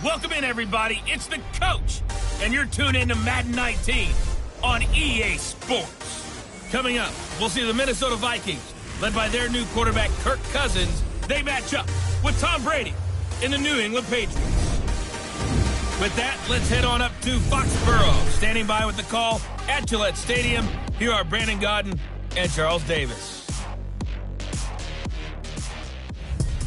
Welcome in, everybody. It's the coach, and you're tuned in to Madden 19 on EA Sports. Coming up, we'll see the Minnesota Vikings, led by their new quarterback, Kirk Cousins. They match up with Tom Brady in the New England Patriots. With that, let's head on up to Foxborough. Standing by with the call at Gillette Stadium, here are Brandon Godden and Charles Davis.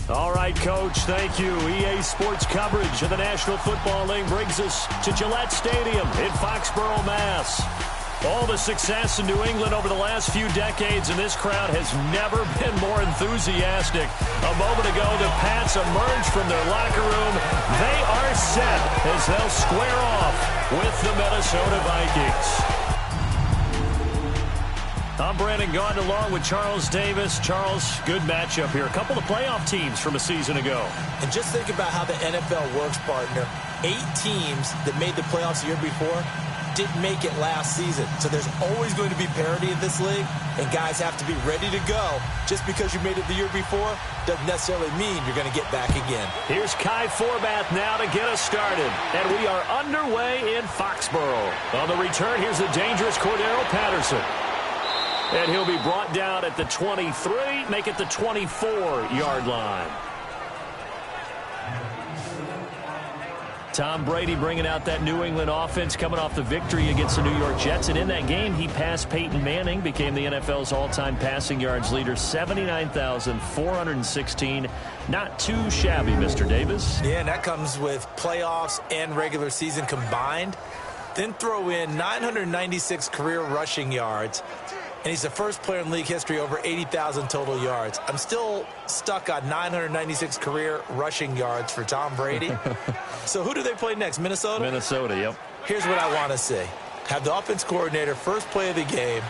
All right, Coach, thank you. EA Sports coverage of the National Football League brings us to Gillette Stadium in Foxborough, Mass. All the success in New England over the last few decades, and this crowd has never been more enthusiastic. A moment ago, the Pats emerged from their locker room. They are set as they'll square off with the Minnesota Vikings. I'm Brandon Gaudin along with Charles Davis. Charles, good matchup here. A couple of playoff teams from a season ago. And just think about how the NFL works, partner. 8 teams that made the playoffs the year before didn't make it last season. So there's always going to be parity in this league, and guys have to be ready to go. Just because you made it the year before doesn't necessarily mean you're going to get back again. Here's Kai Forbath now to get us started. And we are underway in Foxborough. On the return, here's the dangerous Cordero Patterson. And he'll be brought down at the 23, make it the 24-yard line. Tom Brady bringing out that New England offense coming off the victory against the New York Jets. And in that game, he passed Peyton Manning, became the NFL's all-time passing yards leader, 79,416. Not too shabby, Mr. Davis. Yeah, and that comes with playoffs and regular season combined. Then throw in 996 career rushing yards. And he's the first player in league history over 80,000 total yards. I'm still stuck on 996 career rushing yards for Tom Brady. So who do they play next? Minnesota? Minnesota, yep. Here's what I want to see. Have the offense coordinator first play of the game,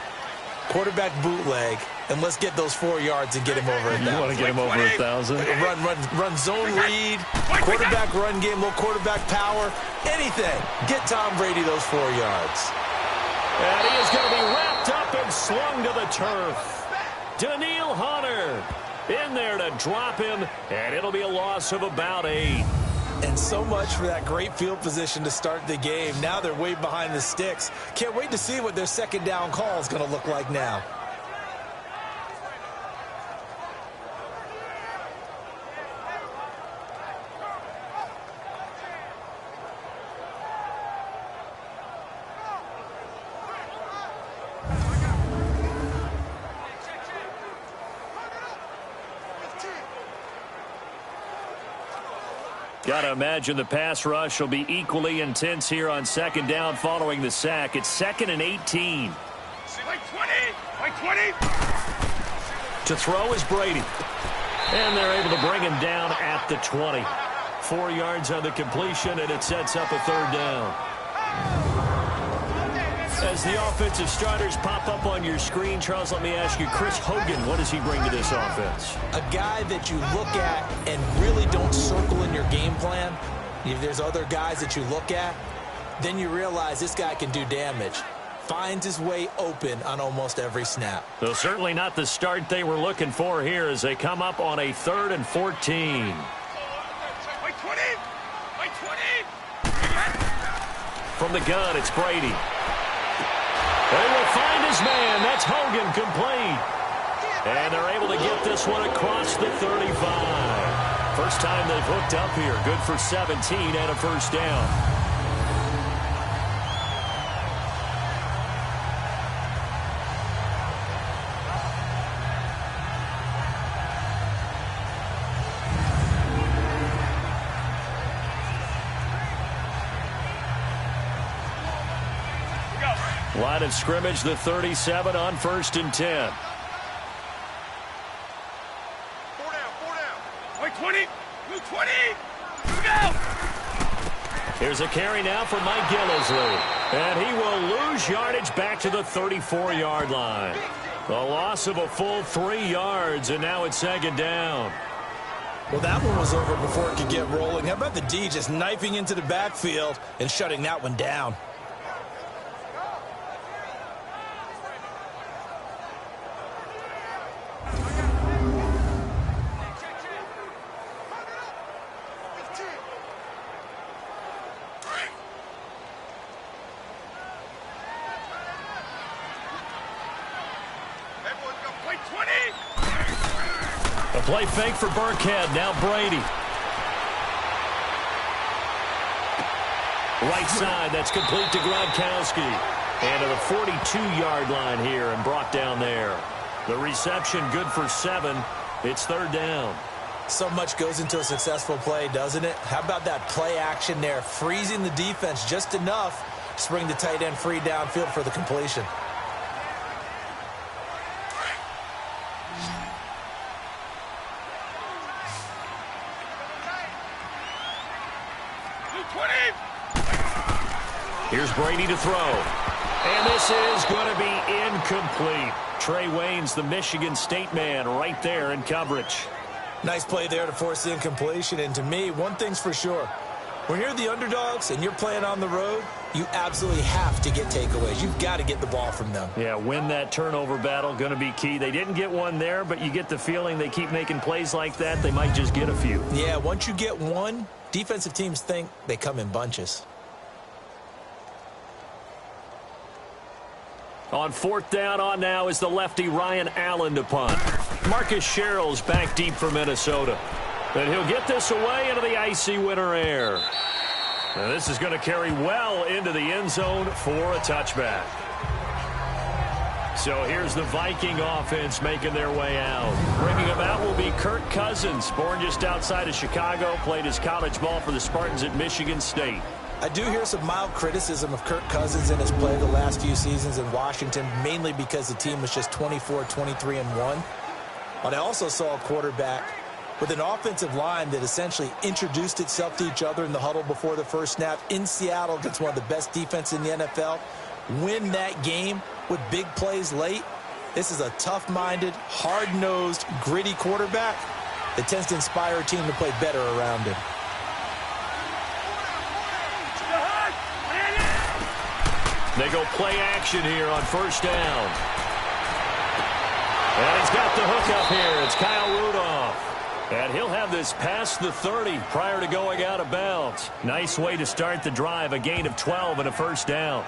quarterback bootleg, and let's get those 4 yards and get him over 1,000. You want to get him over 1,000? Run zone read, quarterback run game, little quarterback power, anything. Get Tom Brady those 4 yards. And he is going to be wrapped up and slung to the turf. Daniil Hunter in there to drop him, and it'll be a loss of about 8. And so much for that great field position to start the game. Now they're way behind the sticks. Can't wait to see what their second down call is going to look like now. Got to imagine the pass rush will be equally intense here on second down following the sack. It's 2nd and 18. Like 20. To throw is Brady. And they're able to bring him down at the 20. 4 yards on the completion, and it sets up a third down. As the offensive starters pop up on your screen, Charles, let me ask you, Chris Hogan, what does he bring to this offense? A guy that you look at and really don't circle in your game plan. If there's other guys that you look at, then you realize this guy can do damage. Finds his way open on almost every snap. So certainly not the start they were looking for here as they come up on a 3rd and 14. From the gun, it's Brady. They will find his man. That's Hogan, complete. And they're able to get this one across the 35. First time they've hooked up here. Good for 17 and a first down. Line of scrimmage, the 37 on 1st and 10. 4 down. Wait, 20. 20. Go! Here's a carry now for Mike Gillisley. And he will lose yardage back to the 34-yard line. A loss of a full 3 yards, and now it's 2nd down. Well, that one was over before it could get rolling. How about the D just knifing into the backfield and shutting that one down? A play fake for Burkhead. Now Brady. Right side, that's complete to Gronkowski. And to the 42-yard line here and brought down there. The reception good for 7. It's third down. So much goes into a successful play, doesn't it? How about that play action there, freezing the defense just enough to bring the tight end free downfield for the completion. Here's Brady to throw. And this is going to be incomplete. Trey Wayne's the Michigan State man right there in coverage. Nice play there to force the incompletion. And to me, one thing's for sure. When you're the underdogs and you're playing on the road, you absolutely have to get takeaways. You've got to get the ball from them. Yeah, win that turnover battle, going to be key. They didn't get one there, but you get the feeling they keep making plays like that, they might just get a few. Yeah, once you get one, defensive teams think they come in bunches. On fourth down on now is the lefty Ryan Allen to punt. Marcus Sherrill's back deep for Minnesota. And he'll get this away into the icy winter air. And this is going to carry well into the end zone for a touchback. So here's the Viking offense making their way out. Bringing them out will be Kirk Cousins, born just outside of Chicago, played his college ball for the Spartans at Michigan State. I do hear some mild criticism of Kirk Cousins in his play the last few seasons in Washington, mainly because the team was just 24-23-1. But I also saw a quarterback with an offensive line that essentially introduced itself to each other in the huddle before the first snap in Seattle against one of the best defenses in the NFL. Win that game with big plays late. This is a tough-minded, hard-nosed, gritty quarterback that tends to inspire a team to play better around him. They go play action here on first down. And he's got the hook up here. It's Kyle Rudolph. And he'll have this past the 30 prior to going out of bounds. Nice way to start the drive. A gain of 12 and a first down.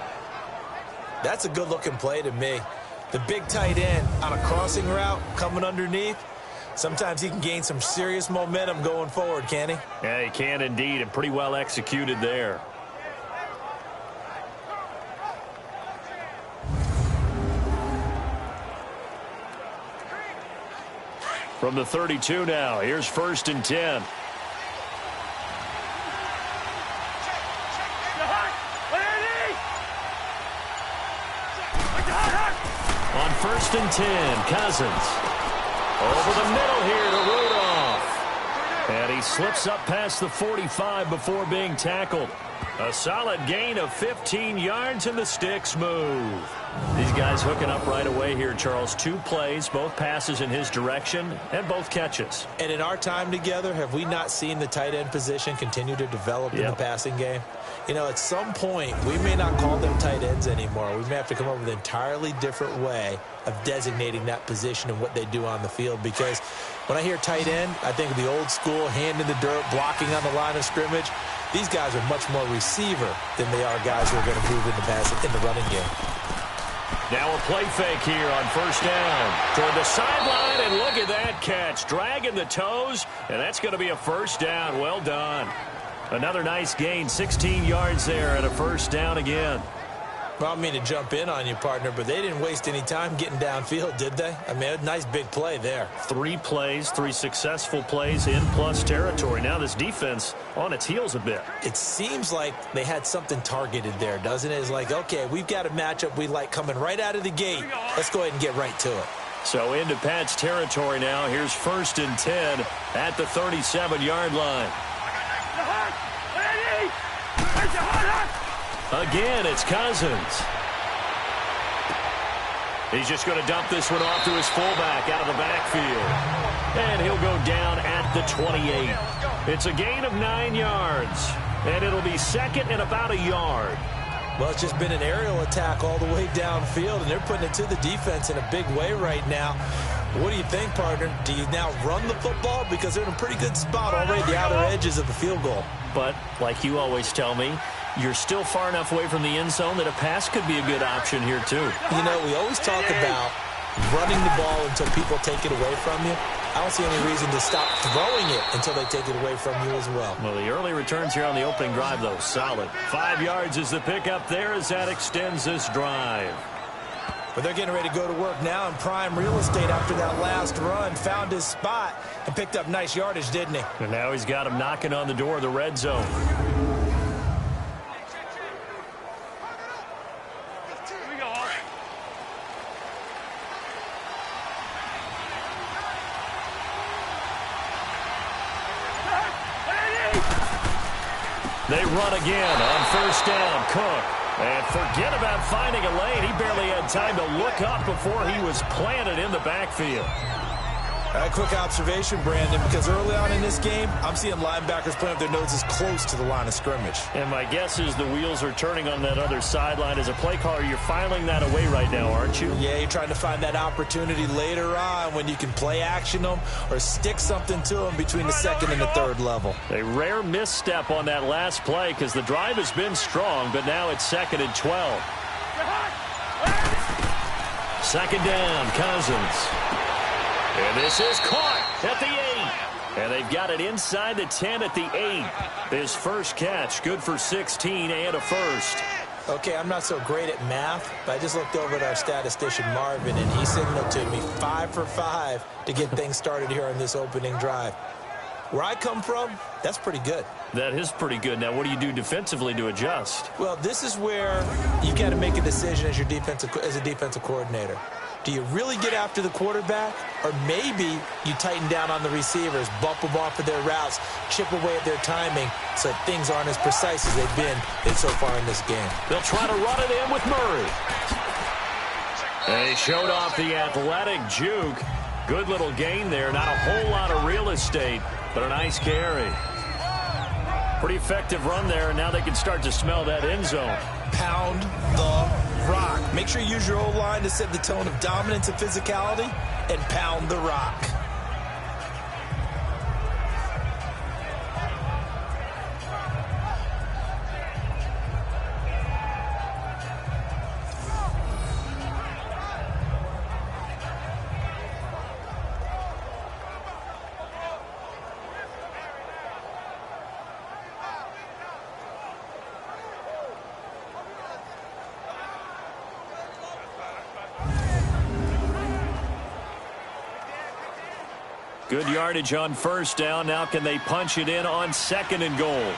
That's a good-looking play to me. The big tight end on a crossing route coming underneath. Sometimes he can gain some serious momentum going forward, can he? Yeah, he can indeed, and pretty well executed there. From the 32 now, here's first and 10. On first and 10, Cousins. Over the middle here to Rudolph. And he slips up past the 45 before being tackled. A solid gain of 15 yards, and the sticks move. These guys hooking up right away here, Charles. 2 plays, both passes in his direction, and both catches. And in our time together, have we not seen the tight end position continue to develop in the passing game? You know, at some point, we may not call them tight ends anymore. We may have to come up with an entirely different way of designating that position and what they do on the field. Because when I hear tight end, I think of the old school, hand in the dirt, blocking on the line of scrimmage. These guys are much more receiver than they are guys who are going to move in the passing, in the running game. Now a play fake here on first down. Toward the sideline, and look at that catch. Dragging the toes, and that's going to be a first down. Well done. Another nice gain, 16 yards there, and a first down again. Well, I don't mean to jump in on you, partner, but they didn't waste any time getting downfield, did they? I mean, a nice big play there. 3 plays, 3 successful plays in plus territory. Now this defense on its heels a bit. It seems like they had something targeted there, doesn't it? It's like, okay, we've got a matchup we like coming right out of the gate. Let's go ahead and get right to it. So into Pat's territory now. Here's first and 10 at the 37-yard line. Again, it's Cousins. He's just going to dump this one off to his fullback out of the backfield. And he'll go down at the 28. It's a gain of 9 yards. And it'll be second and about a yard. Well, it's just been an aerial attack all the way downfield, and they're putting it to the defense in a big way right now. What do you think, partner? Do you now run the football? Because they're in a pretty good spot already at the outer edges of the field goal. But, like you always tell me, you're still far enough away from the end zone that a pass could be a good option here, too. You know, we always talk about running the ball until people take it away from you. I don't see any reason to stop throwing it until they take it away from you as well. Well, the early returns here on the opening drive, though, solid. 5 yards is the pickup there as that extends this drive. But they're getting ready to go to work now in prime real estate after that last run. Found his spot and picked up nice yardage, didn't he? And now he's got him knocking on the door of the red zone. They run again on first down. Cook. And forget about finding a lane. He barely had time to look up before he was planted in the backfield. A quick observation, Brandon, because early on in this game, I'm seeing linebackers playing with their noses close to the line of scrimmage. And my guess is the wheels are turning on that other sideline. As a play caller, you're filing that away right now, aren't you? Yeah, you're trying to find that opportunity later on when you can play action them or stick something to them between the second and the third level. A rare misstep on that last play because the drive has been strong, but now it's 2nd and 12. Second down, Cousins. And this is caught at the 8. And they've got it inside the 10 at the 8. His first catch, good for 16 and a first. Okay, I'm not so great at math, but I just looked over at our statistician, Marvin, and he signaled to me 5 for 5 to get things started here on this opening drive. Where I come from, that's pretty good. That is pretty good. Now, what do you do defensively to adjust? Well, this is where you got to make a decision as a defensive coordinator. Do you really get after the quarterback? Or maybe you tighten down on the receivers, bump them off of their routes, chip away at their timing so that things aren't as precise as they've been so far in this game. They'll try to run it in with Murray. And he showed off the athletic juke. Good little gain there. Not a whole lot of real estate, but a nice carry. Pretty effective run there, and now they can start to smell that end zone. Pound the rock. Make sure you use your O-line to set the tone of dominance and physicality, and pound the rock. Good yardage on first down. Now can they punch it in on 2nd and goal?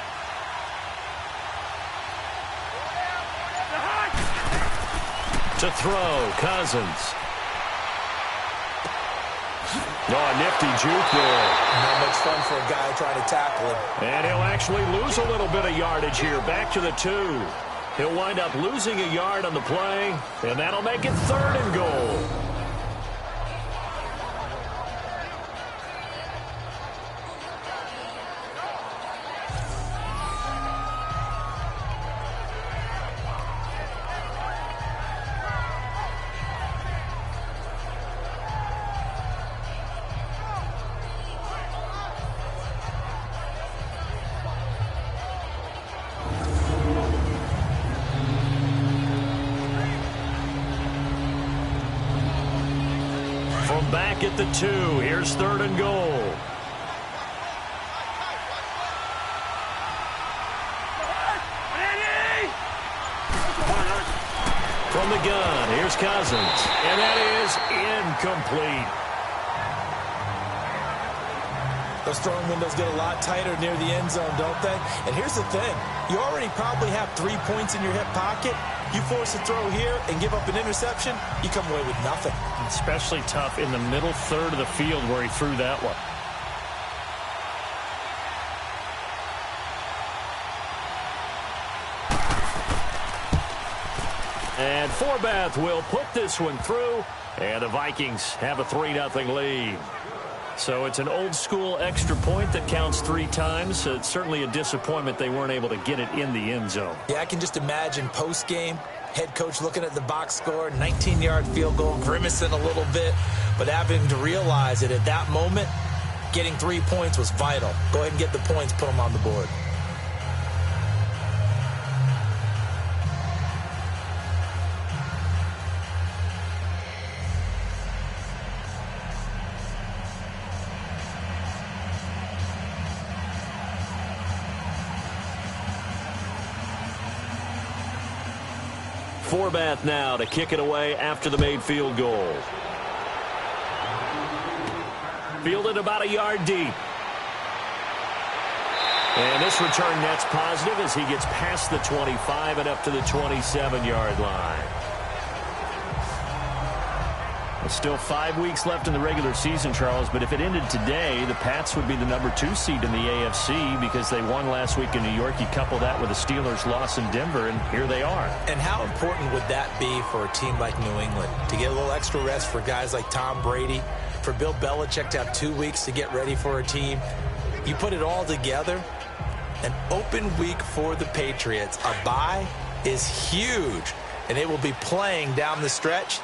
To throw, Cousins. Oh, a nifty juke there. Not much fun for a guy trying to tackle him. And he'll actually lose a little bit of yardage here. Back to the 2. He'll wind up losing a yard on the play, and that'll make it 3rd and goal. Back at the 2. Here's 3rd and goal. From the gun, here's Cousins. And that is incomplete. Those throwing windows get a lot tighter near the end zone, don't they? And here's the thing. You already probably have 3 points in your hip pocket. You force a throw here and give up an interception, you come away with nothing. Especially tough in the middle third of the field where he threw that one. And Forbath will put this one through, and the Vikings have a 3-0 lead. So it's an old-school extra point that counts 3 times. So it's certainly a disappointment they weren't able to get it in the end zone. Yeah, I can just imagine post-game, head coach looking at the box score, 19-yard field goal, grimacing a little bit, but having to realize that at that moment, getting 3 points was vital. Go ahead and get the points, put them on the board. Forbath now to kick it away after the made field goal. Fielded about a yard deep. And this return net's positive as he gets past the 25 and up to the 27-yard line. Well, still 5 weeks left in the regular season, Charles, but if it ended today, the Pats would be the number 2 seed in the AFC because they won last week in New York. You couple that with the Steelers' loss in Denver, and here they are. And how important would that be for a team like New England to get a little extra rest for guys like Tom Brady, for Bill Belichick to have 2 weeks to get ready for a team? You put it all together, an open week for the Patriots. A bye is huge, and they will be playing down the stretch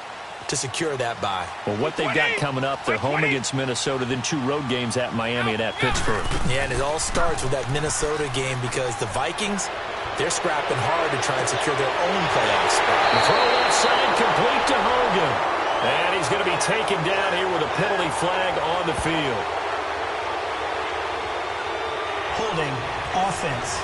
to secure that bye. Well, what they've got coming up, they're home against Minnesota, then 2 road games at Miami and at Pittsburgh. Yeah, and it all starts with that Minnesota game because the Vikings, they're scrapping hard to try and secure their own playoff spot. The throw left side complete to Hogan. And he's going to be taken down here with a penalty flag on the field. Holding offense.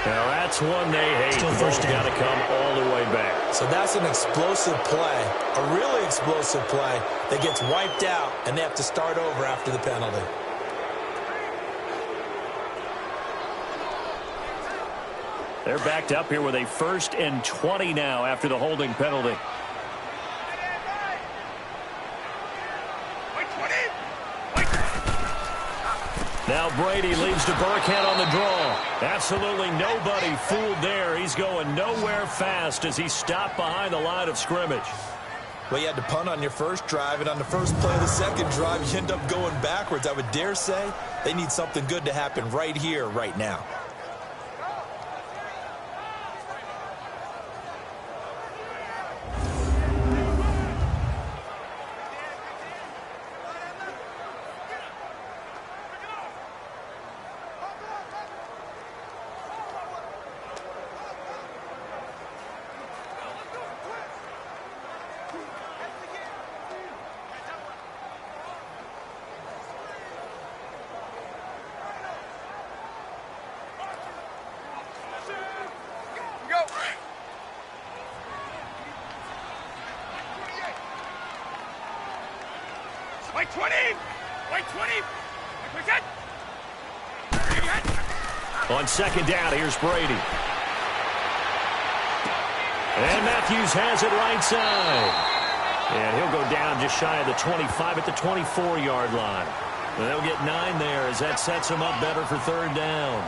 Now that's one they hate. Still first down. Got to come all the way back. So that's an explosive play, a really explosive play that gets wiped out, and they have to start over after the penalty. They're backed up here with a 1st and 20 now after the holding penalty. Now Brady leaves to Burkhead on the draw. Absolutely nobody fooled there. He's going nowhere fast as he stopped behind the line of scrimmage. Well, you had to punt on your first drive, and on the first play of the second drive, you end up going backwards. I would dare say they need something good to happen right here, right now. On second down, here's Brady. And Matthews has it right side. And he'll go down just shy of the 25 at the 24-yard line. And they'll get 9 there as that sets them up better for 3rd down.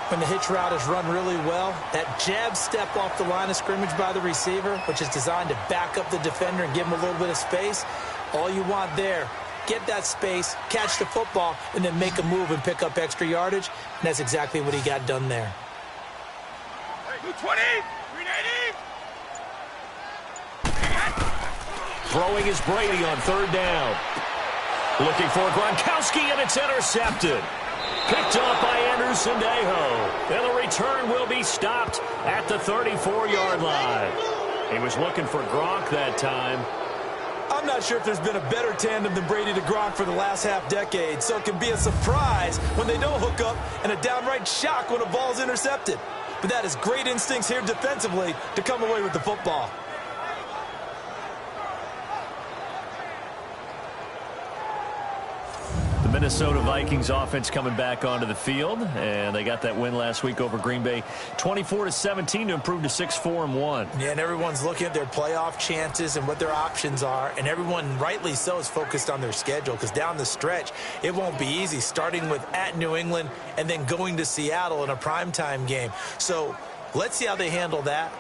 When the hitch route is run really well, that jab step off the line of scrimmage by the receiver, which is designed to back up the defender and give him a little bit of space, all you want there, get that space, catch the football, and then make a move and pick up extra yardage. And that's exactly what he got done there. 220, 390. Throwing is Brady on 3rd down. Looking for Gronkowski, and it's intercepted. Picked up by Anderson Dejo. And the return will be stopped at the 34-yard line. He was looking for Gronk that time. I'm not sure if there's been a better tandem than Brady to Gronk for the last half-decade, so it can be a surprise when they don't hook up and a downright shock when a ball's intercepted. But that is great instincts here defensively to come away with the football. The Minnesota Vikings offense coming back onto the field, and they got that win last week over Green Bay 24-17 to improve to 6-4-1. Yeah, and everyone's looking at their playoff chances and what their options are, and everyone, rightly so, is focused on their schedule because down the stretch, it won't be easy, starting with at New England and then going to Seattle in a primetime game. So let's see how they handle that.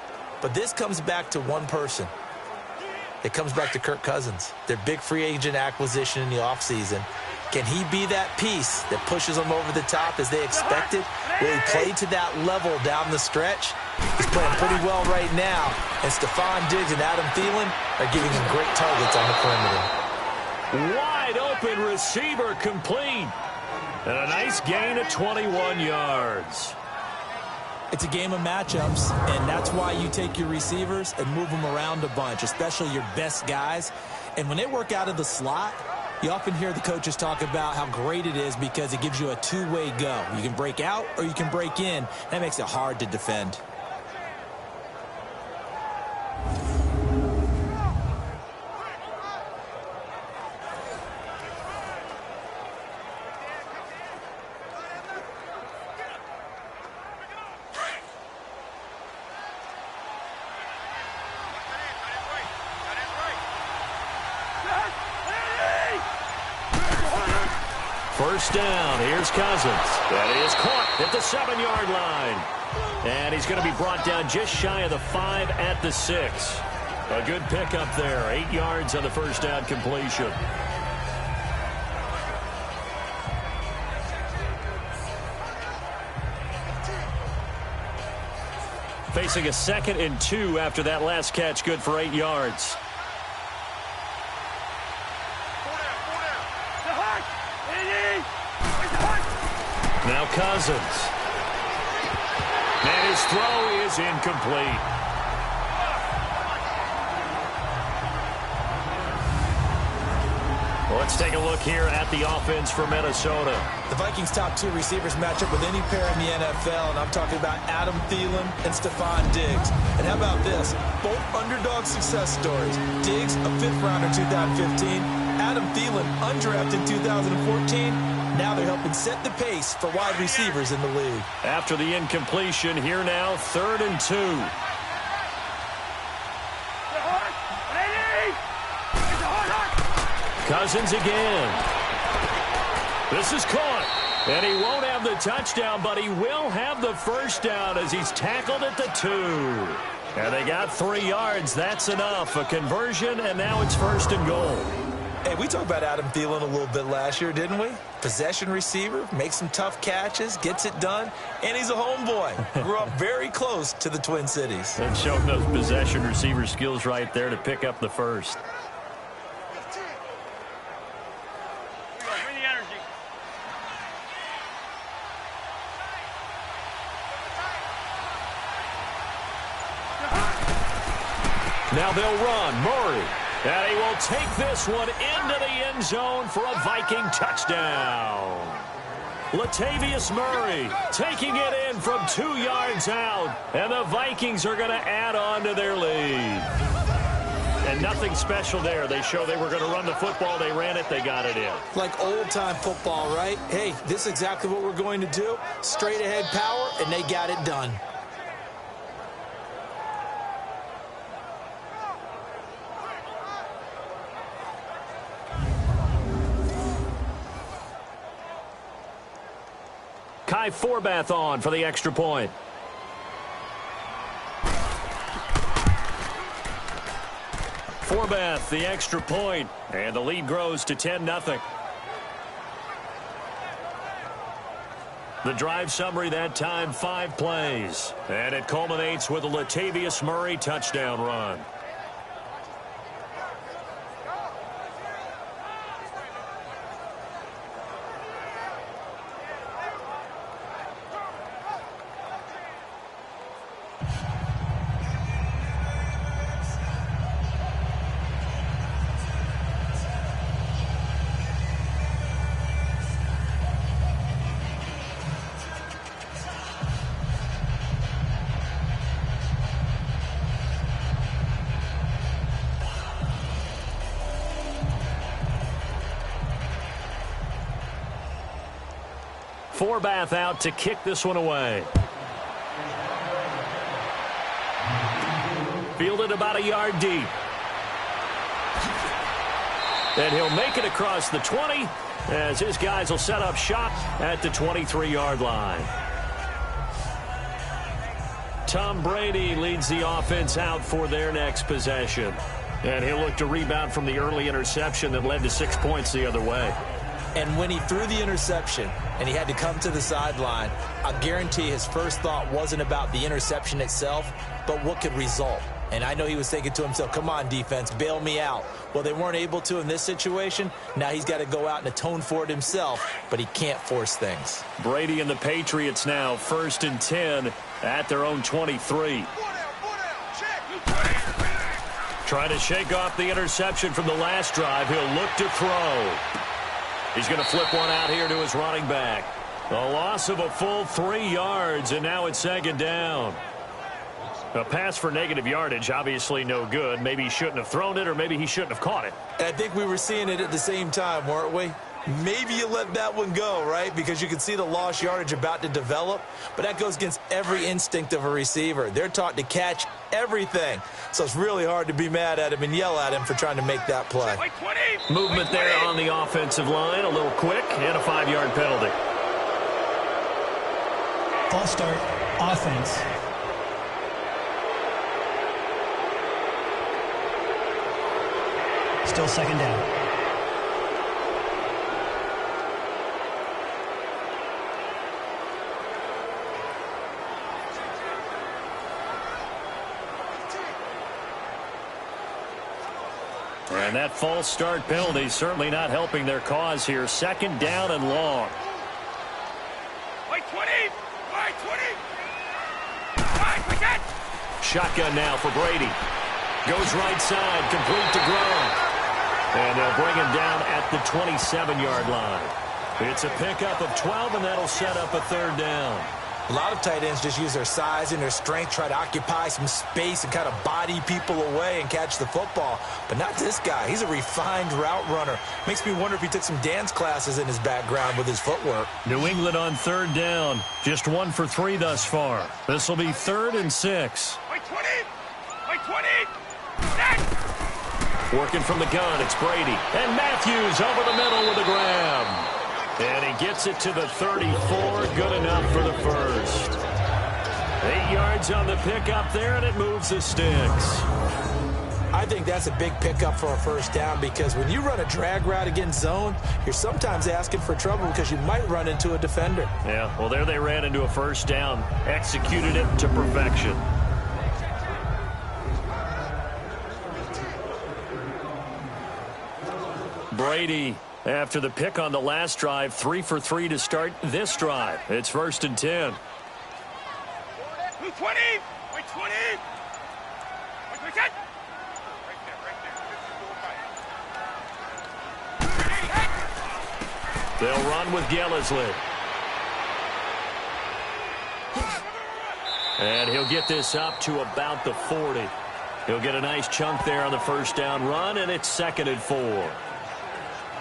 But this comes back to one person. It comes back to Kirk Cousins, their big free agent acquisition in the offseason. Can he be that piece that pushes them over the top as they expected? Will he play to that level down the stretch? He's playing pretty well right now, and Stefon Diggs and Adam Thielen are giving him great targets on the perimeter. Wide open receiver complete. And a nice gain of 21 yards. It's a game of matchups, and that's why you take your receivers and move them around a bunch, especially your best guys. And when they work out of the slot, You often hear the coaches talk about how great it is because it gives you a two-way go. You can break out or you can break in. That makes it hard to defend. First down, here's Cousins. That is caught at the 7-yard line. And he's going to be brought down just shy of the 5 at the 6. A good pickup there, 8 yards on the first down completion. Facing a 2nd and 2 after that last catch, good for 8 yards. Now Cousins. And his throw is incomplete. Let's take a look here at the offense for Minnesota. The Vikings' top 2 receivers match up with any pair in the NFL, and I'm talking about Adam Thielen and Stefon Diggs. And how about this? Both underdog success stories. Diggs, a 5th-rounder 2015. Adam Thielen, undrafted 2014. Now they're helping set the pace for wide receivers in the league. After the incompletion, here now, 3rd and 2. Cousins again. This is caught. And he won't have the touchdown, but he will have the first down as he's tackled at the 2. And they got 3 yards. That's enough. A conversion, and now it's 1st and goal. Hey, we talked about Adam Thielen a little bit last year, didn't we? Possession receiver, makes some tough catches, gets it done, and he's a homeboy. Grew up very close to the Twin Cities. And showing those possession receiver skills right there to pick up the first. Now they'll run. Murray. And he will take this one into the end zone for a Viking touchdown. Latavius Murray taking it in from 2 yards out. And the Vikings are going to add on to their lead. And nothing special there. They show they were going to run the football. They ran it. They got it in. Like old-time football, right? Hey, this is exactly what we're going to do. Straight-ahead power, and they got it done. Kai Forbath on for the extra point. Forbath, the extra point, and the lead grows to 10-0. The drive summary that time, 5 plays, and it culminates with a Latavius Murray touchdown run. Forbath out to kick this one away. Fielded about a yard deep. And he'll make it across the 20 as his guys will set up shop at the 23-yard line. Tom Brady leads the offense out for their next possession. And he'll look to rebound from the early interception that led to 6 points the other way. And when he threw the interception and he had to come to the sideline, I guarantee his first thought wasn't about the interception itself, but what could result. And I know he was thinking to himself, come on, defense, bail me out. Well, they weren't able to in this situation. Now he's got to go out and atone for it himself, but he can't force things. Brady and the Patriots now 1st and 10 at their own 23. Trying to shake off the interception from the last drive. He'll look to throw. He's going to flip one out here to his running back. A loss of a full 3 yards, and now it's second down. A pass for negative yardage, obviously no good. Maybe he shouldn't have thrown it, or maybe he shouldn't have caught it. I think we were seeing it at the same time, weren't we? Maybe you let that one go, right? Because you can see the lost yardage about to develop. But that goes against every instinct of a receiver. They're taught to catch everything. So it's really hard to be mad at him and yell at him for trying to make that play. Movement there on the offensive line, a little quick, and a 5-yard penalty. False start, offense. Still second down. And that false start penalty certainly not helping their cause here. Second down and long. Shotgun now for Brady. Goes right side, complete to Gronk. And they'll bring him down at the 27-yard line. It's a pickup of 12, and that'll set up a third down. A lot of tight ends just use their size and their strength, try to occupy some space and kind of body people away and catch the football. But not this guy. He's a refined route runner. Makes me wonder if he took some dance classes in his background with his footwork. New England on third down. Just 1 for 3 thus far. This will be 3rd and 6. Working from the gun, it's Brady. And Matthews over the middle with a grab. And he gets it to the 34. Good enough for the first. 8 yards on the pickup there, and it moves the sticks. I think that's a big pickup for a first down because when you run a drag route against zone, you're sometimes asking for trouble because you might run into a defender. Yeah, well, there they ran into a first down. Executed it to perfection. Brady, after the pick on the last drive, 3 for 3 to start this drive. It's 1st and 10. They'll run with Gillislee. And he'll get this up to about the 40. He'll get a nice chunk there on the first down run, and it's 2nd and 4.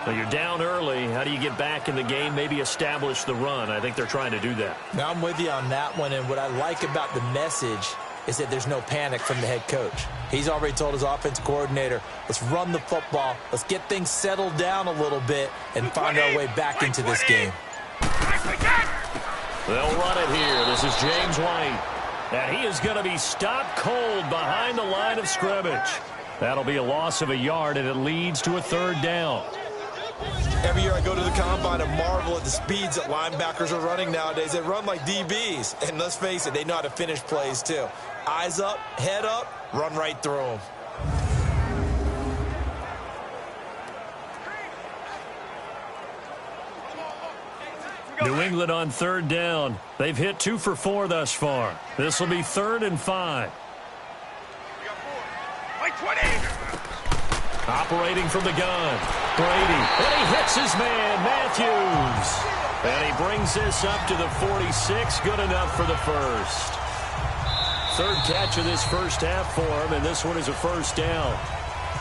Well, you're down early. How do you get back in the game, maybe establish the run? I think they're trying to do that. Now, I'm with you on that one, and what I like about the message is that there's no panic from the head coach. He's already told his offensive coordinator, let's run the football, let's get things settled down a little bit, and find our way back into this game. They'll run it here. This is James White. And he is going to be stopped cold behind the line of scrimmage. That'll be a loss of a yard, and it leads to a 3rd down. Every year I go to the combine and marvel at the speeds that linebackers are running nowadays. They run like DBs. And let's face it, they know how to finish plays too. Eyes up, head up, run right through them. New England on 3rd down. They've hit 2 for 4 thus far. This will be 3rd and 5. Operating from the gun. Brady. And he hits his man, Matthews. And he brings this up to the 46. Good enough for the first. 3rd catch of this first half for him, and this one is a first down.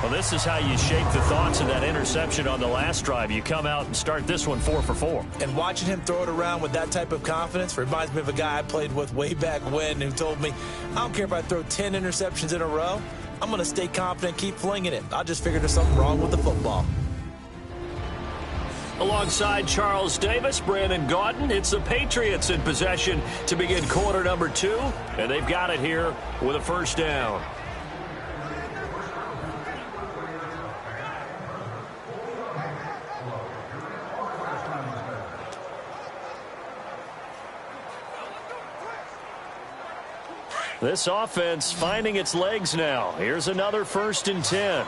Well, this is how you shape the thoughts of that interception on the last drive. You come out and start this one 4 for 4. And watching him throw it around with that type of confidence reminds me of a guy I played with way back when who told me, I don't care if I throw 10 interceptions in a row. I'm going to stay confident, keep flinging it. I just figured there's something wrong with the football. Alongside Charles Davis, Brandon Gaudin, it's the Patriots in possession to begin quarter number 2. And they've got it here with a first down. This offense finding its legs now. Here's another 1st and 10.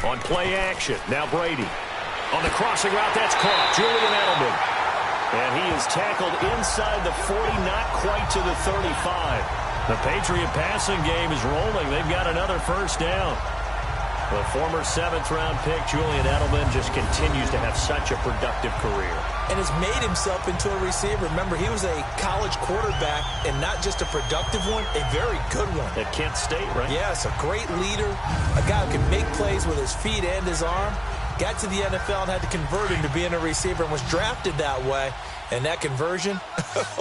On play action, now Brady. On the crossing route, that's caught. Julian Edelman. And he is tackled inside the 40, not quite to the 35. The Patriot passing game is rolling. They've got another first down. The former 7th-round pick, Julian Edelman, just continues to have such a productive career. And has made himself into a receiver. Remember, he was a college quarterback, and not just a productive one, a very good one. At Kent State, right? Yes, a great leader, a guy who can make plays with his feet and his arm. Got to the NFL and had to convert into being a receiver and was drafted that way. And that conversion,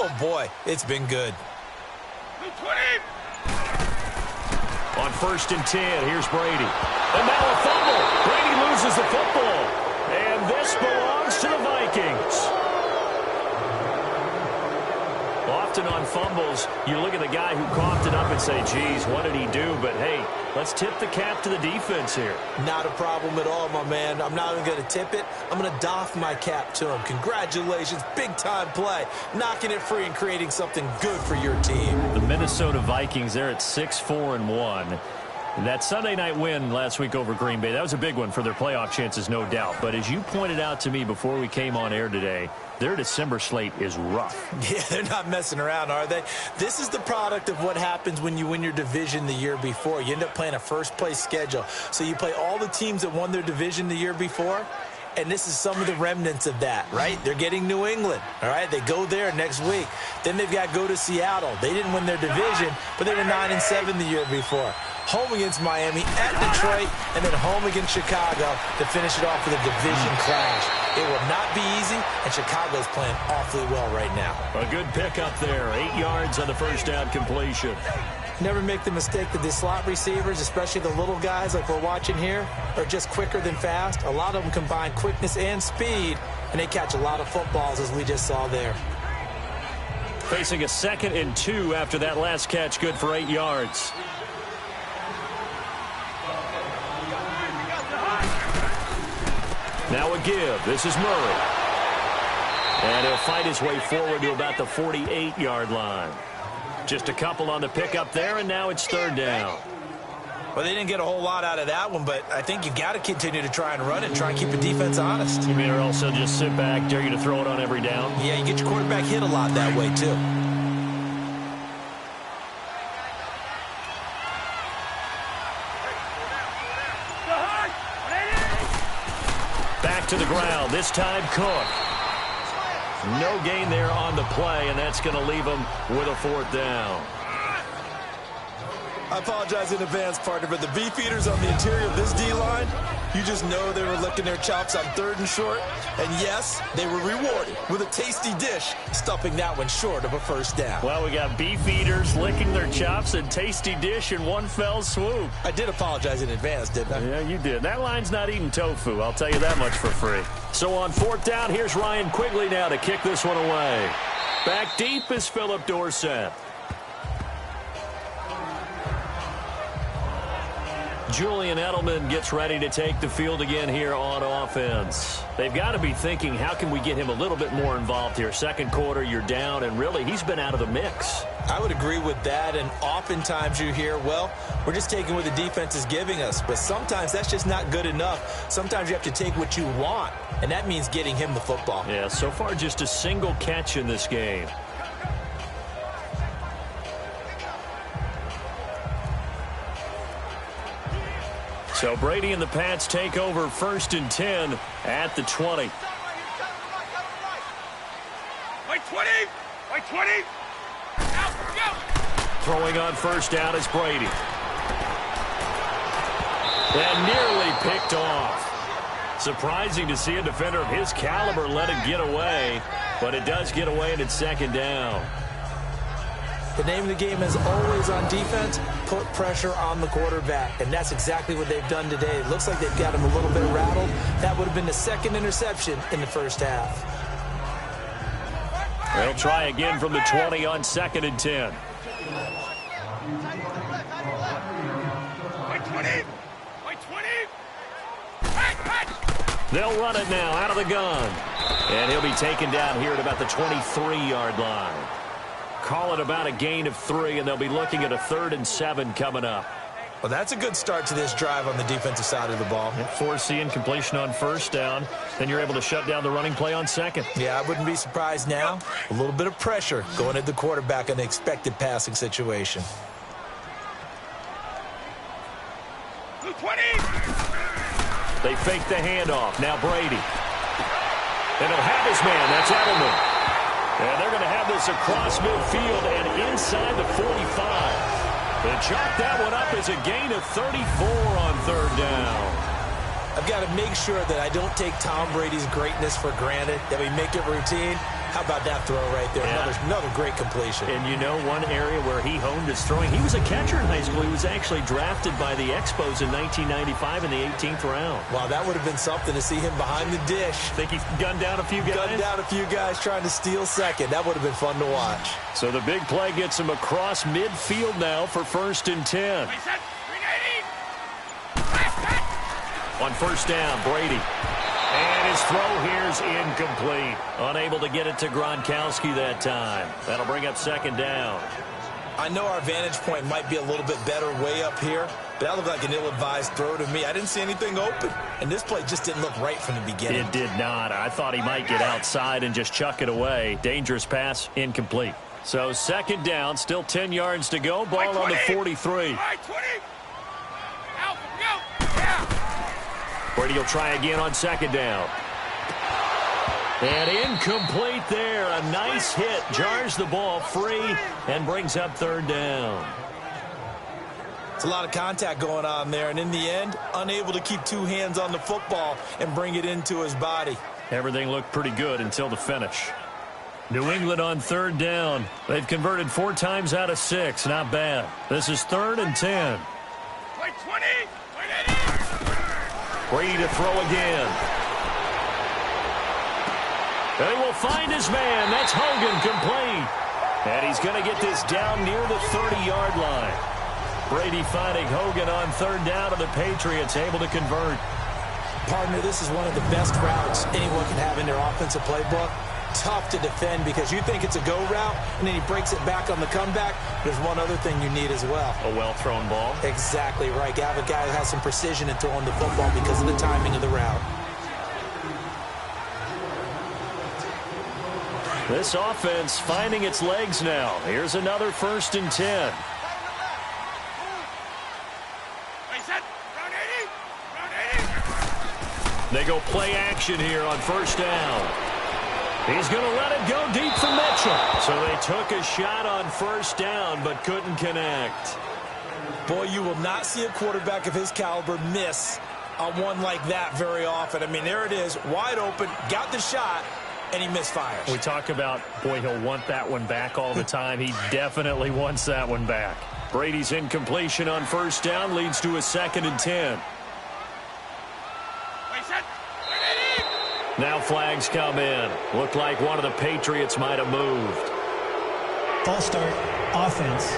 oh boy, it's been good. On 1st and 10, here's Brady. And now a fumble. Brady loses the football. And this belongs to the Vikings. Often on fumbles, you look at the guy who coughed it up and say, geez, what did he do? But, hey, let's tip the cap to the defense here. Not a problem at all, my man. I'm not even going to tip it. I'm going to doff my cap to him. Congratulations. Big-time play. Knocking it free and creating something good for your team. The Minnesota Vikings, they're at 6-4-1. That Sunday night win last week over Green Bay, that was a big one for their playoff chances, no doubt. But as you pointed out to me before we came on air today, their December slate is rough. Yeah, they're not messing around, are they? This is the product of what happens when you win your division the year before. You end up playing a first-place schedule. So you play all the teams that won their division the year before, and this is some of the remnants of that, right? They're getting New England, all right? They go there next week. Then they've got to go to Seattle. They didn't win their division, but they were 9-7 the year before. Home against Miami, at Detroit, and then home against Chicago to finish it off with a division clash. It will not be easy, and Chicago's playing awfully well right now. A good pickup there. 8 yards on the first down completion. Never make the mistake that the slot receivers, especially the little guys like we're watching here, are just quicker than fast. A lot of them combine quickness and speed, and they catch a lot of footballs, as we just saw there. Facing a 2nd and 2 after that last catch, good for 8 yards. Now a give. This is Murray. And he'll fight his way forward to about the 48-yard line. Just a couple on the pickup there, and now it's 3rd down. Well, they didn't get a whole lot out of that one, but I think you got to continue to try and run it and try and keep the defense honest. You mean or else they'll just sit back, dare you to throw it on every down? Yeah, you get your quarterback hit a lot that way, too. Back to the ground, this time Cook. No gain there on the play, and that's going to leave him with a 4th down. I apologize in advance, partner, but the beefeaters on the interior of this D-line, you just know they were licking their chops on 3rd and short. And yes, they were rewarded with a tasty dish, stuffing that one short of a first down. Well, we got beefeaters licking their chops and tasty dish in one fell swoop. I did apologize in advance, didn't I? Yeah, you did. That line's not eating tofu, I'll tell you that much for free. So on 4th down, here's Ryan Quigley now to kick this one away. Back deep is Phillip Dorsett. Julian Edelman gets ready to take the field again here on offense. They've got to be thinking, how can we get him a little bit more involved here? 2nd quarter, you're down, and really, he's been out of the mix. I would agree with that, and oftentimes you hear, well, we're just taking what the defense is giving us. But sometimes that's just not good enough. Sometimes you have to take what you want, and that means getting him the football. Yeah, so far just a single catch in this game. So Brady and the Pats take over 1st and 10 at the 20. By 20! By 20! Out, go! Throwing on 1st down is Brady. And nearly picked off. Surprising to see a defender of his caliber let it get away, but it does get away and it's 2nd down. The name of the game is always on defense, put pressure on the quarterback. And that's exactly what they've done today. It looks like they've got him a little bit rattled. That would have been the 2nd interception in the first half. They'll try again from the 20 on 2nd and 10. By 20! By 20! They'll run it now out of the gun. And he'll be taken down here at about the 23-yard line. Call it about a gain of 3, and they'll be looking at a 3rd and 7 coming up. Well, that's a good start to this drive on the defensive side of the ball. Force the incompletion on first down. Then you're able to shut down the running play on second. Yeah, I wouldn't be surprised now. A little bit of pressure going at the quarterback in an expected passing situation. 20. They fake the handoff. Now Brady. And he'll have his man. That's Edelman. And they're going to have this across midfield and inside the 45. They chalk that one up as a gain of 34 on third down. I've got to make sure that I don't take Tom Brady's greatness for granted, that we make it routine. How about that throw right there? Yeah. Another great completion. And you know one area where he honed his throwing? He was a catcher in high school. He was actually drafted by the Expos in 1995 in the 18th round. Wow, that would have been something to see him behind the dish. Think he gunned down a few guys? Gunned down a few guys trying to steal second. That would have been fun to watch. So the big play gets him across midfield now for 1st and 10. On first down, Brady. And his throw here's incomplete. Unable to get it to Gronkowski that time. That'll bring up 2nd down. I know our vantage point might be a little bit better way up here, but that looked like an ill-advised throw to me. I didn't see anything open, and this play just didn't look right from the beginning. It did not. I thought he might get outside and just chuck it away. Dangerous pass, incomplete. So 2nd down, still 10 yards to go. Ball on the 43. Brady will try again on 2nd down. And incomplete there. A nice hit. Jars the ball free and brings up 3rd down. It's a lot of contact going on there, and in the end, unable to keep 2 hands on the football and bring it into his body. Everything looked pretty good until the finish. New England on 3rd down. They've converted 4 times out of 6. Not bad. This is 3rd and 10. Brady to throw again. And he will find his man. That's Hogan, complete. And he's going to get this down near the 30-yard line. Brady finding Hogan on 3rd down, and the Patriots able to convert. Partner, this is one of the best routes anyone can have in their offensive playbook. Tough to defend because you think it's a go route, and then he breaks it back on the comeback. There's one other thing you need as well. A well-thrown ball. Exactly right. You have a guy who has some precision in throwing the football because of the timing of the route. This offense finding its legs now. Here's another 1st and 10. They go play action here on 1st down. He's going to let it go deep for Mitchell. So they took a shot on 1st down but couldn't connect. Boy, you will not see a quarterback of his caliber miss on one like that very often. I mean, there it is, wide open, got the shot, and he misfires. We talk about, boy, he'll want that one back all the time. He definitely wants that one back. Brady's incompletion on 1st down leads to a 2nd and 10. Now flags come in. Looked like one of the Patriots might have moved. False start, offense.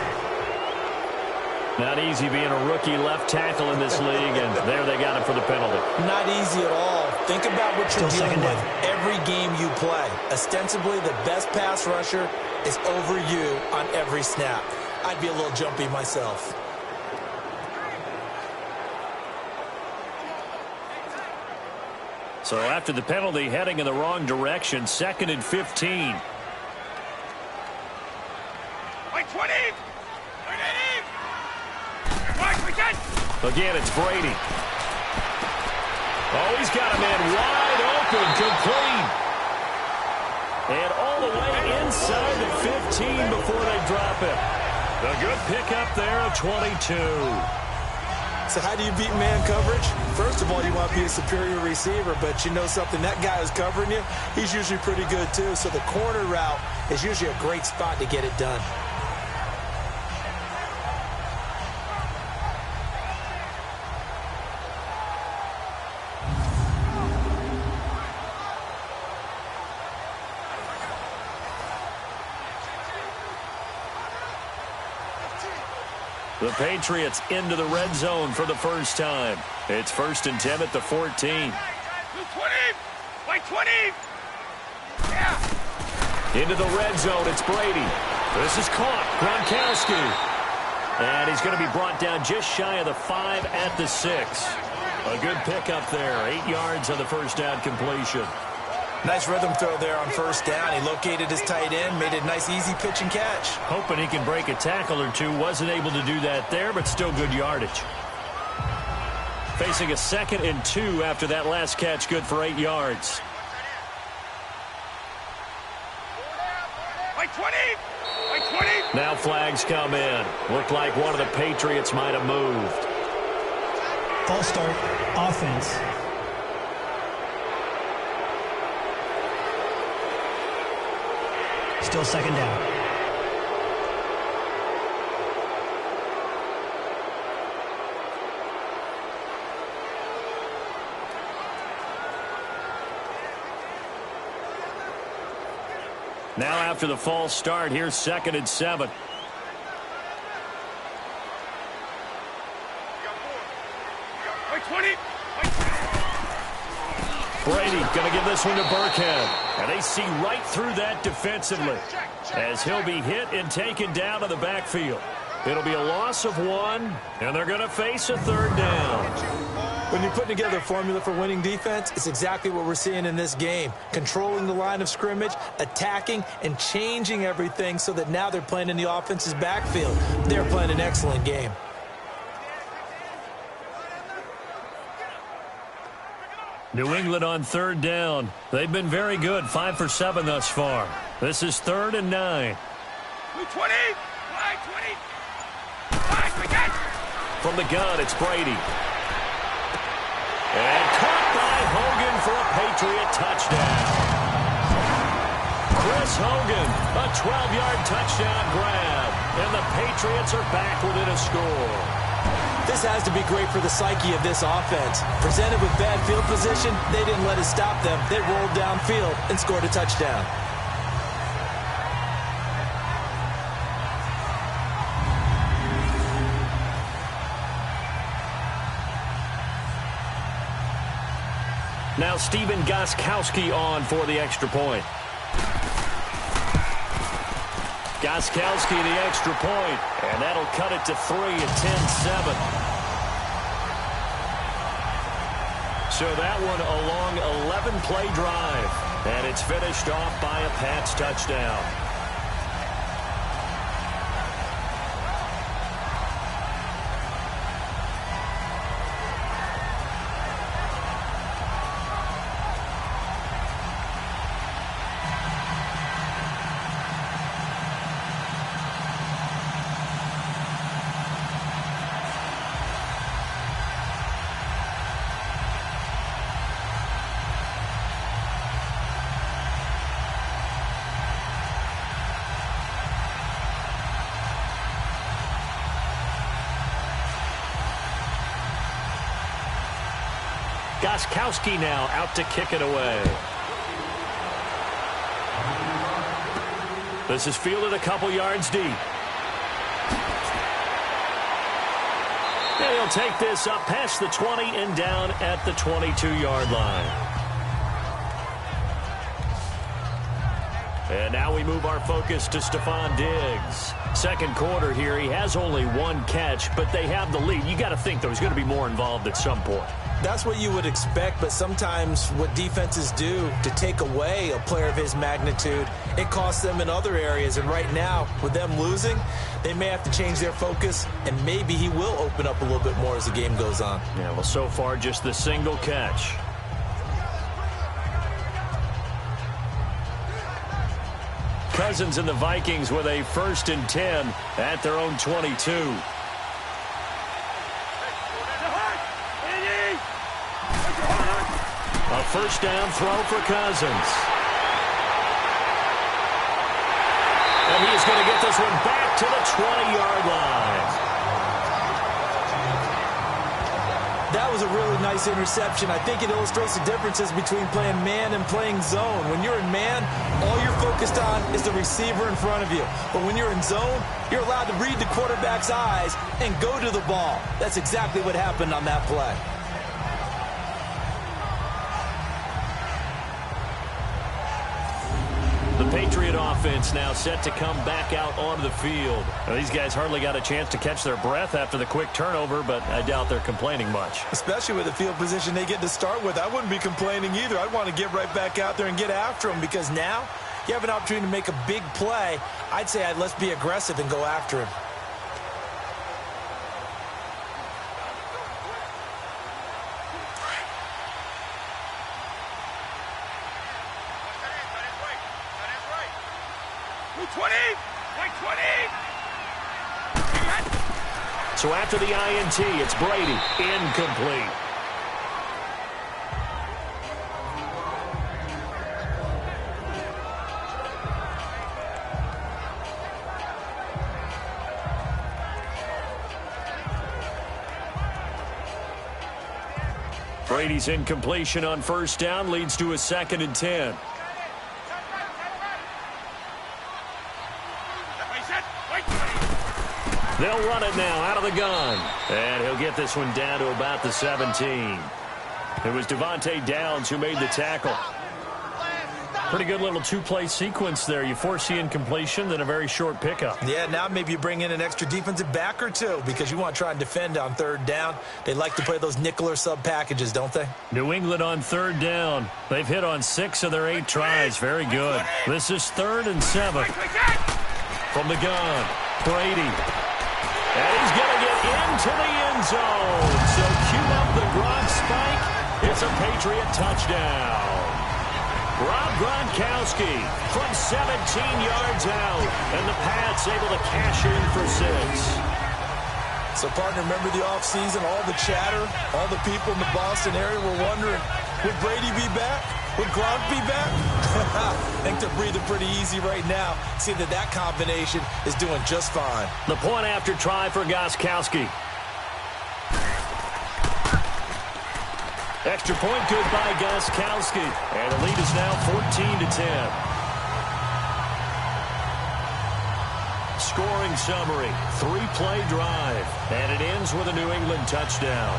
Not easy being a rookie left tackle in this league, and there they got him for the penalty. Not easy at all. Think about what you're dealing with every game you play. Ostensibly, the best pass rusher is over you on every snap. I'd be a little jumpy myself. So after the penalty, heading in the wrong direction, 2nd and 15. Again, it's Brady. Oh, he's got a man wide open, complete. And all the way inside the 15 before they drop it. A good pickup there of 22. So how do you beat man coverage? First of all, you want to be a superior receiver, but you know something, that guy who's covering you, he's usually pretty good too. So the corner route is usually a great spot to get it done. The Patriots into the red zone for the first time. It's 1st and 10 at the 14. 20! White 20! Yeah! Into the red zone, it's Brady. This is caught. Gronkowski. And he's going to be brought down just shy of the 5 at the 6. A good pickup there. 8 yards on the first down completion. Nice rhythm throw there on first down. He located his tight end, made it a nice, easy pitch and catch. Hoping he can break a tackle or two. Wasn't able to do that there, but still good yardage. Facing a 2nd and 2 after that last catch, good for 8 yards. Now flags come in. Looked like one of the Patriots might have moved. False start, offense. Still 2nd down. Now after the false start, here's 2nd and 7. Brady going to give this one to Burkhead. And they see right through that defensively as he'll be hit and taken down to the backfield. It'll be a loss of 1, and they're going to face a 3rd down. When you're putting together a formula for winning defense, it's exactly what we're seeing in this game. Controlling the line of scrimmage, attacking, and changing everything so that now they're playing in the offense's backfield. They're playing an excellent game. New England on 3rd down. They've been very good, 5 for 7 thus far. This is 3rd and 9. 20! From the gun, it's Brady. And caught by Hogan for a Patriot touchdown. Chris Hogan, a 12-yard touchdown grab. And the Patriots are back within a score. This has to be great for the psyche of this offense. Presented with bad field position, they didn't let it stop them. They rolled downfield and scored a touchdown. Now Stephen Gostkowski on for the extra point. Gostkowski the extra point, and that'll cut it to 3 at 10-7. So that one a long 11-play drive, and it's finished off by a Pats touchdown. Gostkowski now out to kick it away. This is fielded a couple yards deep. And he'll take this up past the 20 and down at the 22-yard line. And now we move our focus to Stefon Diggs. Second quarter here, he has only 1 catch, but they have the lead. You got to think, though, he's going to be more involved at some point. That's what you would expect, but sometimes what defenses do to take away a player of his magnitude, it costs them in other areas. And right now, with them losing, they may have to change their focus, and maybe he will open up a little bit more as the game goes on. Yeah, well, so far, just the single catch. Cousins and the Vikings with a 1st and 10 at their own 22. A first down throw for Cousins. And he's going to get this one back to the 20-yard line. That was a really nice interception. I think it illustrates the differences between playing man and playing zone. When you're in man, all you're focused on is the receiver in front of you. But when you're in zone, you're allowed to read the quarterback's eyes and go to the ball. That's exactly what happened on that play. Patriot offense now set to come back out onto the field. Well, these guys hardly got a chance to catch their breath after the quick turnover, but I doubt they're complaining much. Especially with the field position they get to start with. I wouldn't be complaining either. I'd want to get right back out there and get after them, because now you have an opportunity to make a big play. I'd say let's be aggressive and go after him. So after the INT, it's Brady. Incomplete. Brady's incompletion on first down leads to a 2nd and 10. They'll run it now out of the gun. And he'll get this one down to about the 17. It was Devontae Downs who made the tackle. Pretty good little two-play sequence there. You force the incompletion, then a very short pickup. Yeah, now maybe you bring in an extra defensive back or two, because you want to try and defend on 3rd down. They like to play those nickel or sub packages, don't they? New England on 3rd down. They've hit on 6 of their 8 tries. Very good. This is 3rd and 7. From the gun, Brady. And he's going to get into the end zone. So cue up the Gronk spike. It's a Patriot touchdown. Rob Gronkowski from 17 yards out. And the Pats able to cash in for 6. So, partner, remember the offseason, all the chatter, all the people in the Boston area were wondering, would Brady be back? Would Gronk be back? I think they're breathing pretty easy right now. See that combination is doing just fine. The point after try for Gronkowski. Extra point good by Gronkowski. And the lead is now 14-10. Scoring summary, 3-play drive. And it ends with a New England touchdown.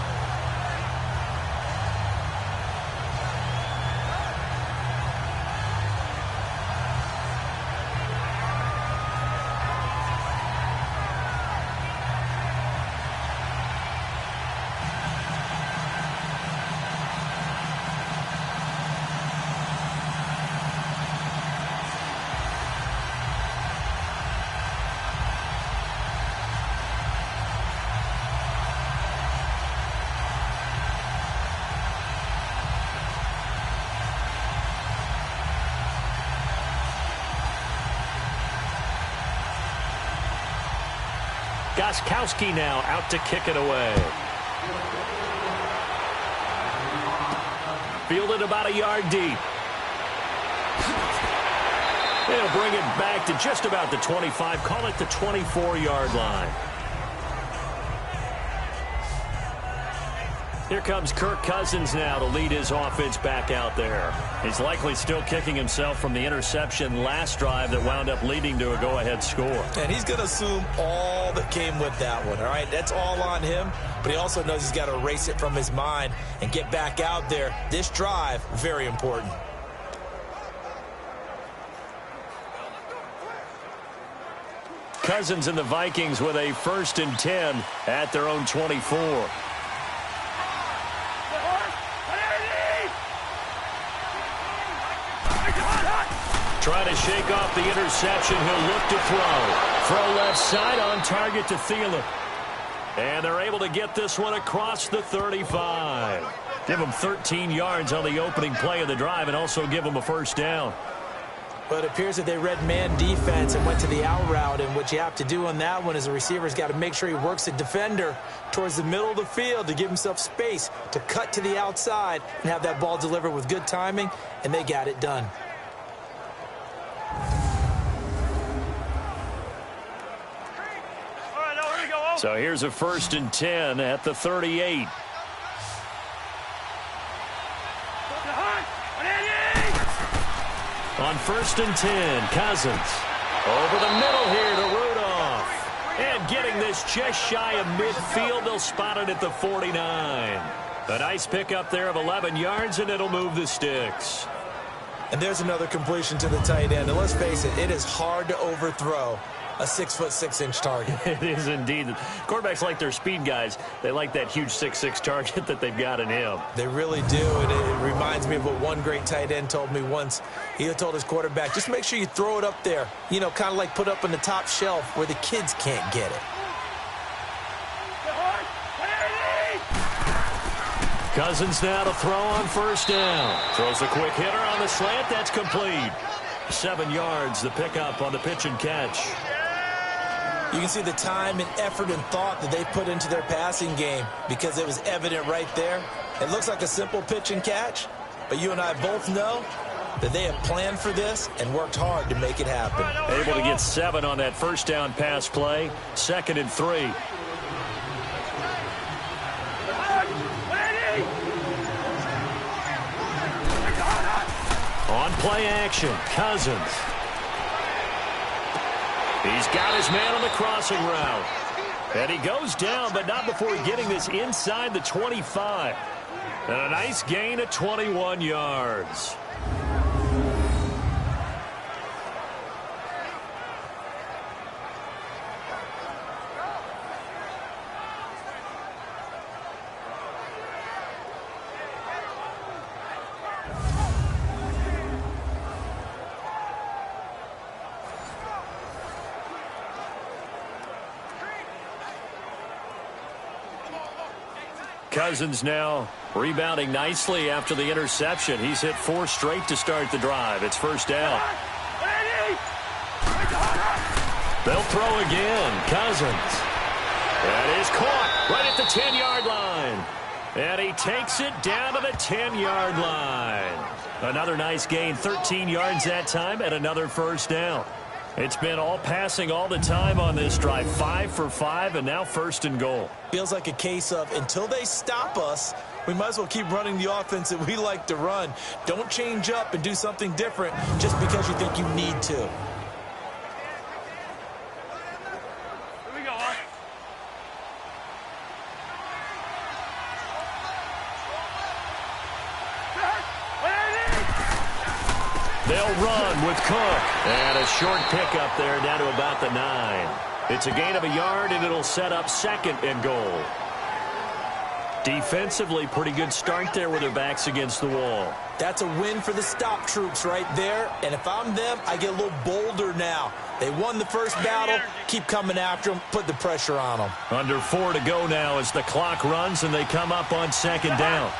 Gronkowski now out to kick it away. Fielded about a yard deep. They'll bring it back to just about the 25. Call it the 24-yard line. Here comes Kirk Cousins now to lead his offense back out there. He's likely still kicking himself from the interception last drive that wound up leading to a go-ahead score. And he's going to assume all that came with that one, all right? That's all on him, but he also knows he's got to erase it from his mind and get back out there. This drive, very important. Cousins and the Vikings with a 1st and 10 at their own 24. Trying to shake off the interception. He'll look to throw. Throw left side on target to Thielen. And they're able to get this one across the 35. Give them 13 yards on the opening play of the drive and also give them a 1st down. But it appears that they read man defense and went to the out route. And what you have to do on that one is the receiver's got to make sure he works the defender towards the middle of the field to give himself space to cut to the outside and have that ball delivered with good timing. And they got it done. So here's a 1st and 10 at the 38. On 1st and 10, Cousins. Over the middle here to Rudolph. And getting this just shy of midfield, they'll spot it at the 49. A nice pickup there of 11 yards, and it'll move the sticks. And there's another completion to the tight end. And let's face it, it is hard to overthrow a 6'6" target. It is indeed. Quarterbacks like their speed guys. They like that huge 6'6" target that they've got in him. They really do. It reminds me of what one great tight end told me once. He told his quarterback, just make sure you throw it up there. You know, kind of like put up on the top shelf where the kids can't get it. Cousins now to throw on first down. Throws a quick hitter on the slant. That's complete. 7 yards, the pickup on the pitch and catch. You can see the time and effort and thought that they put into their passing game because it was evident right there. It looks like a simple pitch and catch, but you and I both know that they have planned for this and worked hard to make it happen. Able to get 7 on that first down pass play. 2nd and 3. On play action, Cousins. He's got his man on the crossing route. And he goes down, but not before getting this inside the 25. And a nice gain of 21 yards. Cousins now rebounding nicely after the interception. He's hit 4 straight to start the drive. It's first down. They'll throw again. Cousins. That is caught right at the 10-yard line. And he takes it down to the 10-yard line. Another nice gain, 13 yards that time, and another first down. It's been all passing all the time on this drive. 5 for 5, and now first and goal. Feels like a case of until they stop us, we might as well keep running the offense that we like to run. Don't change up and do something different just because you think you need to. Here we go. They'll run with Cook. And a short pickup there down to about the 9. It's a gain of a yard, and it'll set up 2nd and goal. Defensively, pretty good start there with their backs against the wall. That's a win for the stop troops right there. And if I'm them, I get a little bolder now. They won the first battle. Keep coming after them. Put the pressure on them. Under 4 to go now as the clock runs, and they come up on 2nd down.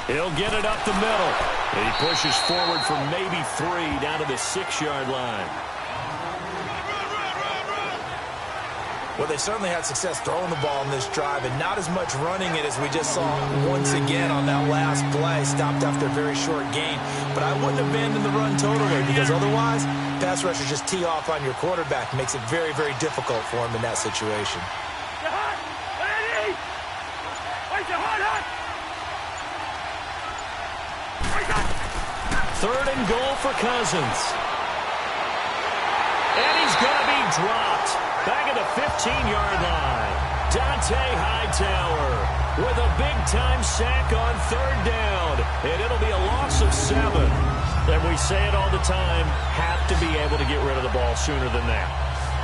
He'll get it up the middle. And he pushes forward for maybe 3 down to the 6-yard line. Well, they certainly had success throwing the ball in this drive and not as much running it as we just saw once again on that last play. Stopped after a very short gain. But I wouldn't abandon the run totally because otherwise, pass rushers just tee off on your quarterback. Makes it very, very difficult for him in that situation. Third and goal for Cousins. And he's going to be dropped. Back at the 15-yard line. Dante Hightower with a big-time sack on 3rd down. And it'll be a loss of 7. And we say it all the time, have to be able to get rid of the ball sooner than that.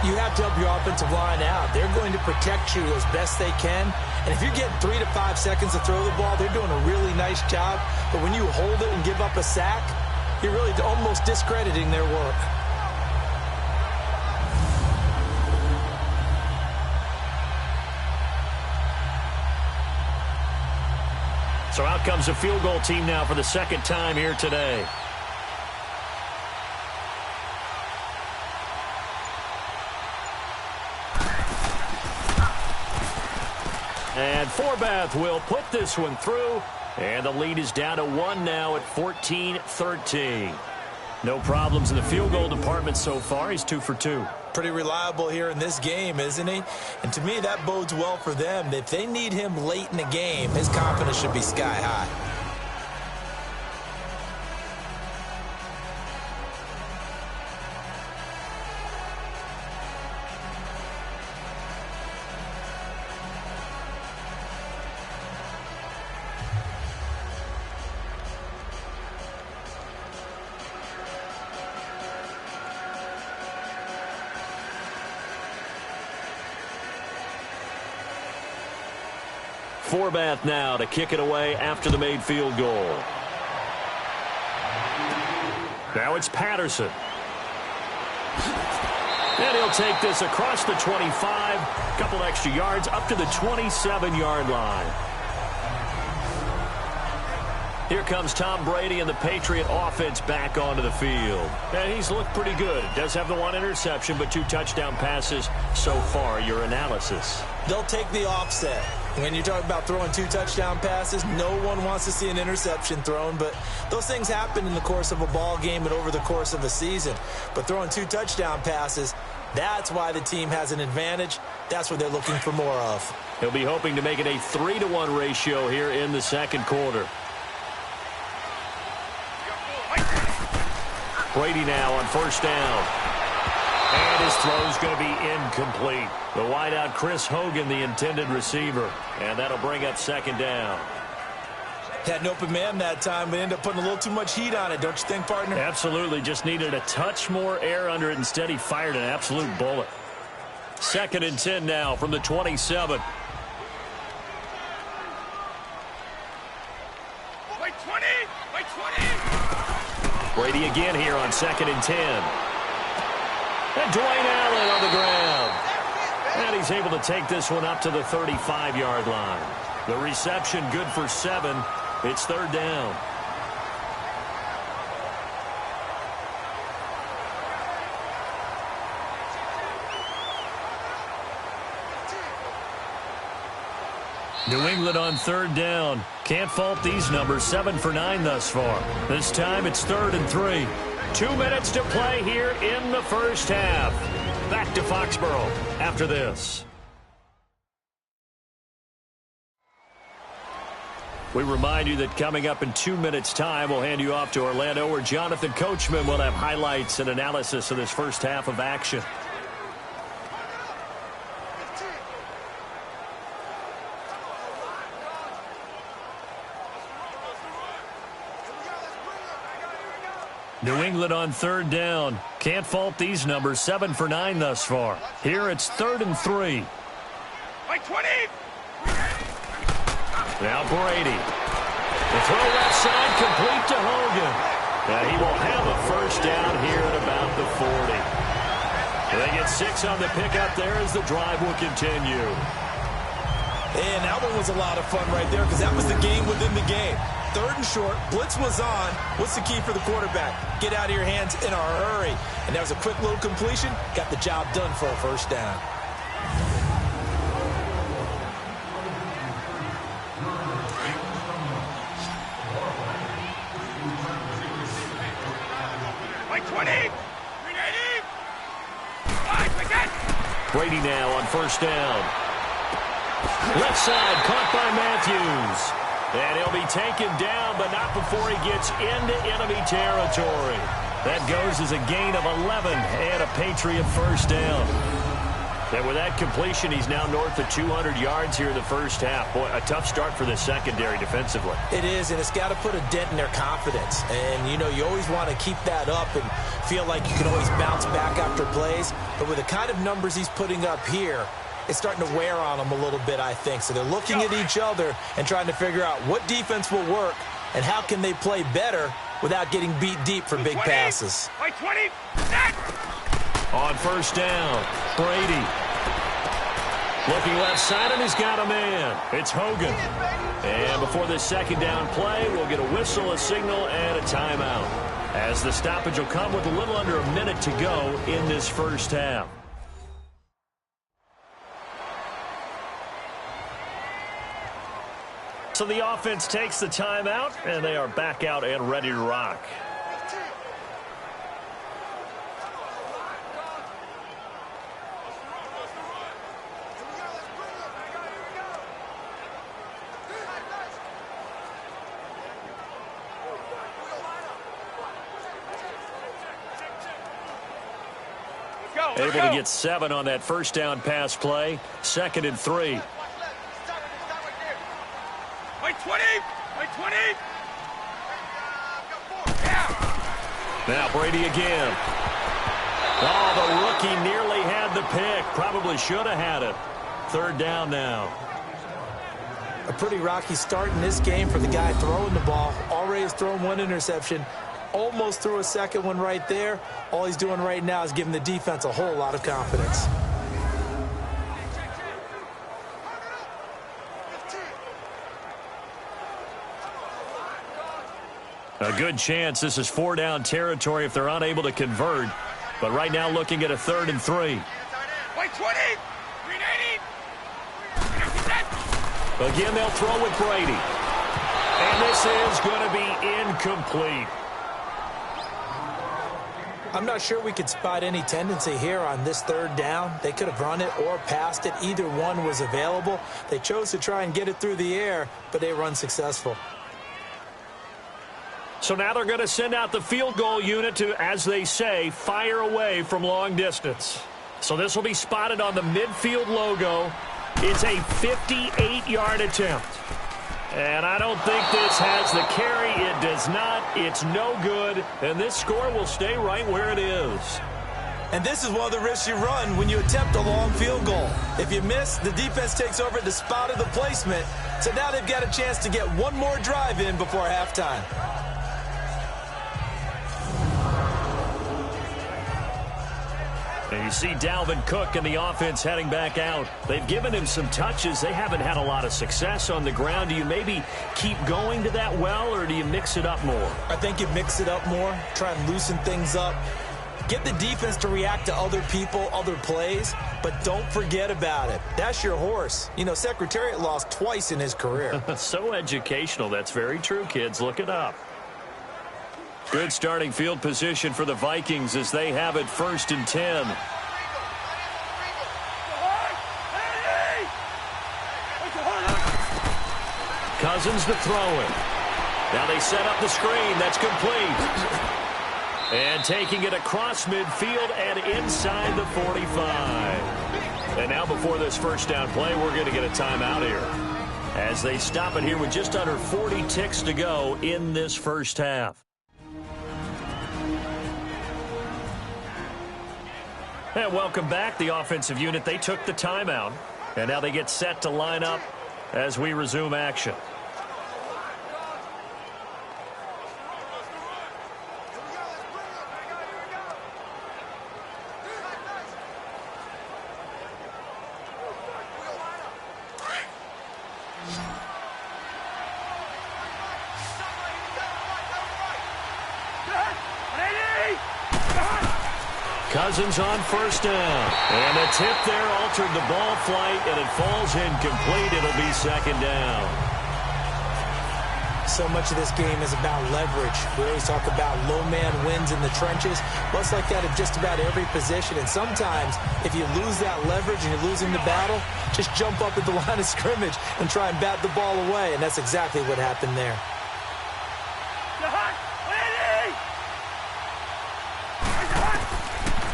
You have to help your offensive line out. They're going to protect you as best they can. And if you're getting 3 to 5 seconds to throw the ball, they're doing a really nice job. But when you hold it and give up a sack, you're really almost discrediting their work. So out comes a field goal team now for the 2nd time here today. And Forbath will put this one through. And the lead is down to 1 now at 14-13. No problems in the field goal department so far. He's 2 for 2. Pretty reliable here in this game, isn't he? And to me, that bodes well for them. If they need him late in the game, his confidence should be sky high. Forbath now to kick it away after the made field goal. Now it's Patterson. And he'll take this across the 25, a couple extra yards up to the 27-yard line. Here comes Tom Brady and the Patriot offense back onto the field. And he's looked pretty good. Does have the one interception, but 2 touchdown passes so far. Your analysis? They'll take the offset. When you talk about throwing 2 touchdown passes, no one wants to see an interception thrown, but those things happen in the course of a ball game and over the course of a season. But throwing 2 touchdown passes, that's why the team has an advantage. That's what they're looking for more of. He'll be hoping to make it a 3-to-1 ratio here in the second quarter. Brady now on first down. And his throw's going to be incomplete. The wideout, Chris Hogan, the intended receiver. And that'll bring up second down. Had an open man that time, but ended up putting a little too much heat on it, don't you think, partner? Absolutely. Just needed a touch more air under it. Instead, he fired an absolute bullet. 2nd and 10 now from the 27. Wait, 20! Wait, 20! Brady again here on 2nd and 10. And Dwayne Allen on the ground. And he's able to take this one up to the 35-yard line. The reception good for 7. It's 3rd down. New England on 3rd down. Can't fault these numbers. 7 for 9 thus far. This time it's 3rd and 3. 2 minutes to play here in the first half. Back to Foxborough after this. We remind you that coming up in 2 minutes' time, we'll hand you off to Orlando, where Jonathan Coachman will have highlights and analysis of this first half of action. New England on 3rd down. Can't fault these numbers. 7 for 9 thus far. Here it's 3rd and 3. Wait, 20! Now Brady. The throw left side complete to Hogan. And he will have a first down here at about the 40. They get 6 on the pickup there as the drive will continue. And that one was a lot of fun right there because that was the game within the game. 3rd and short, blitz was on. What's the key for the quarterback? Get out of your hands in a hurry. And that was a quick little completion. Got the job done for a first down. Like 20! Brady now on first down. Left side caught by Matthews. And he'll be taken down, but not before he gets into enemy territory. That goes as a gain of 11 and a Patriot first down. And with that completion, he's now north of 200 yards here in the first half. Boy, a tough start for the secondary defensively. It is, and it's got to put a dent in their confidence. And, you know, you always want to keep that up and feel like you can always bounce back after plays. But with the kind of numbers he's putting up here, it's starting to wear on them a little bit, I think. So they're looking at each other and trying to figure out what defense will work and how can they play better without getting beat deep for big passes. Like 20! Set! On first down, Brady. Looking left side, and he's got a man. It's Hogan. And before this second down play, we'll get a whistle, a signal, and a timeout, as the stoppage will come with a little under a minute to go in this first half. So the offense takes the timeout, and they are back out and ready to rock. Able to get 7 on that first down pass play. 2nd and 3. Wait, 20! Wait, 20! Now Brady again. Oh, the rookie nearly had the pick. Probably should have had it. 3rd down now. A pretty rocky start in this game for the guy throwing the ball. Already has thrown one interception. Almost threw a second one right there. All he's doing right now is giving the defense a whole lot of confidence. A good chance this is 4-down territory if they're unable to convert. But right now looking at a 3rd and 3. Wait, 20! Again, they'll throw with Brady. And this is going to be incomplete. I'm not sure we could spot any tendency here on this 3rd down. They could have run it or passed it. Either one was available. They chose to try and get it through the air, but they were unsuccessful. So now they're going to send out the field goal unit to, as they say, fire away from long distance. So this will be spotted on the midfield logo. It's a 58-yard attempt. And I don't think this has the carry. It does not. It's no good. And this score will stay right where it is. And this is one of the risks you run when you attempt a long field goal. If you miss, the defense takes over at the spot of the placement. So now they've got a chance to get one more drive in before halftime. And you see Dalvin Cook and the offense heading back out. They've given him some touches. They haven't had a lot of success on the ground. Do you maybe keep going to that well, or do you mix it up more? I think you mix it up more, try and loosen things up. Get the defense to react to other people, other plays, but don't forget about it. That's your horse. You know, Secretariat lost twice in his career. So educational. That's very true, kids. Look it up. Good starting field position for the Vikings as they have it 1st and 10. Cousins to throw it. Now they set up the screen. That's complete. And taking it across midfield and inside the 45. And now before this 1st down play, we're going to get a timeout here, as they stop it here with just under 40 ticks to go in this 1st half. And welcome back. The offensive unit, they took the timeout. And now they get set to line up as we resume action. Cousins on 1st down. And a tip there altered the ball flight, and it falls incomplete. It'll be 2nd down. So much of this game is about leverage. We always talk about low man wins in the trenches. Well, it's like that at just about every position. And sometimes, if you lose that leverage and you're losing the battle, just jump up at the line of scrimmage and try and bat the ball away. And that's exactly what happened there.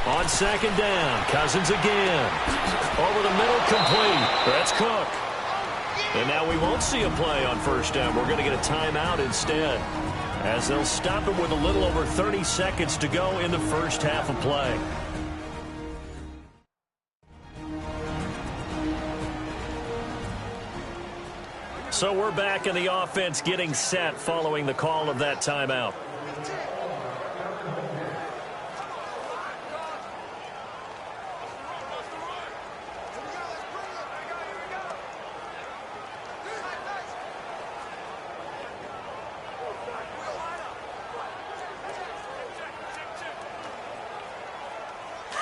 On 2nd down, Cousins again. Over the middle, complete. That's Cook. And now we won't see a play on 1st down. We're going to get a timeout instead, as they'll stop it with a little over 30 seconds to go in the 1st half of play. So we're back in the offense getting set following the call of that timeout.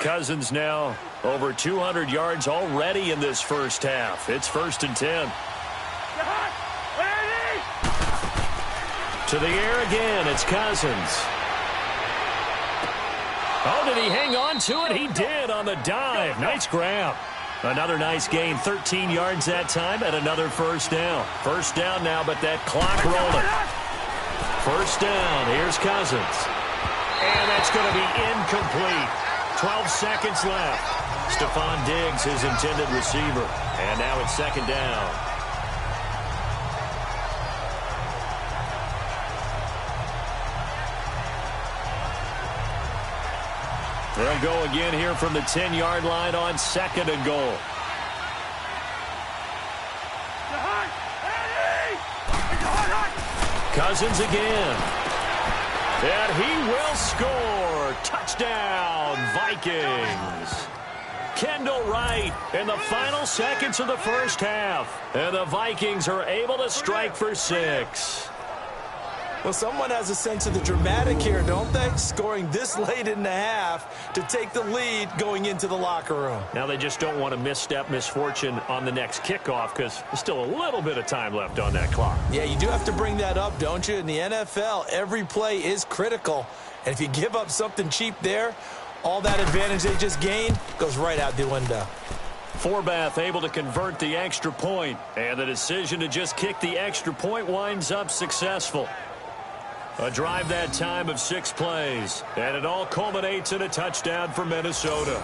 Cousins now over 200 yards already in this 1st half. It's 1st and 10. To the air again. It's Cousins. Oh, did he hang on to it? He did on the dive. Nice grab. Another nice gain. 13 yards that time and another 1st down. 1st down now, but that clock rolling. 1st down. Here's Cousins. And that's going to be incomplete. 12 seconds left. Stefon Diggs, his intended receiver. And now it's 2nd down. They'll go again here from the 10-yard line on 2nd and goal. Cousins again. And he will score. Touchdown, Vikings. Kendall Wright in the final seconds of the first half. And the Vikings are able to strike for 6. Well, someone has a sense of the dramatic here, don't they? Scoring this late in the half to take the lead going into the locker room. Now they just don't want to misstep misfortune on the next kickoff because there's still a little bit of time left on that clock. Yeah, you do have to bring that up, don't you? In the NFL, every play is critical. And if you give up something cheap there, all that advantage they just gained goes right out the window. Forbath able to convert the extra point, and the decision to just kick the extra point winds up successful. A drive that time of 6 plays, and it all culminates in a touchdown for Minnesota.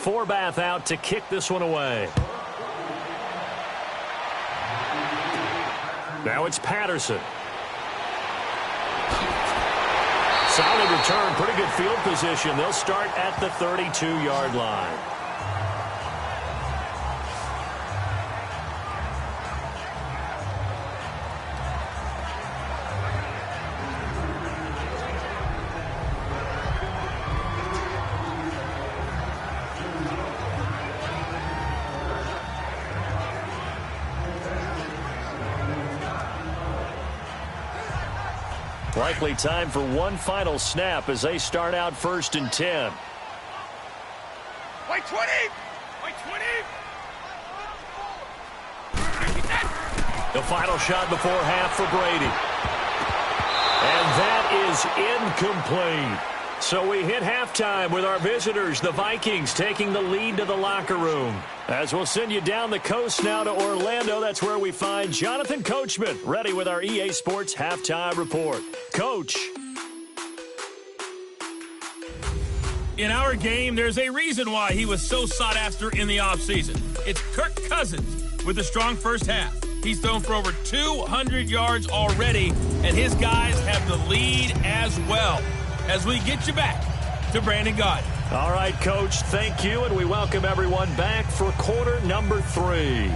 Forbath out to kick this one away. Now it's Patterson. Solid return, pretty good field position. They'll start at the 32-yard line. Likely time for one final snap as they start out 1st and 10. White 20! White 20! The final shot before half for Brady. And that is incomplete. So we hit halftime with our visitors, the Vikings, taking the lead to the locker room. As we'll send you down the coast now to Orlando, that's where we find Jonathan Coachman, ready with our EA Sports Halftime Report. Coach. In our game, there's a reason why he was so sought after in the offseason. It's Kirk Cousins with a strong first half. He's thrown for over 200 yards already, and his guys have the lead as well. As we get you back to Brandon Gaudin. All right, Coach, thank you, and we welcome everyone back for quarter number 3.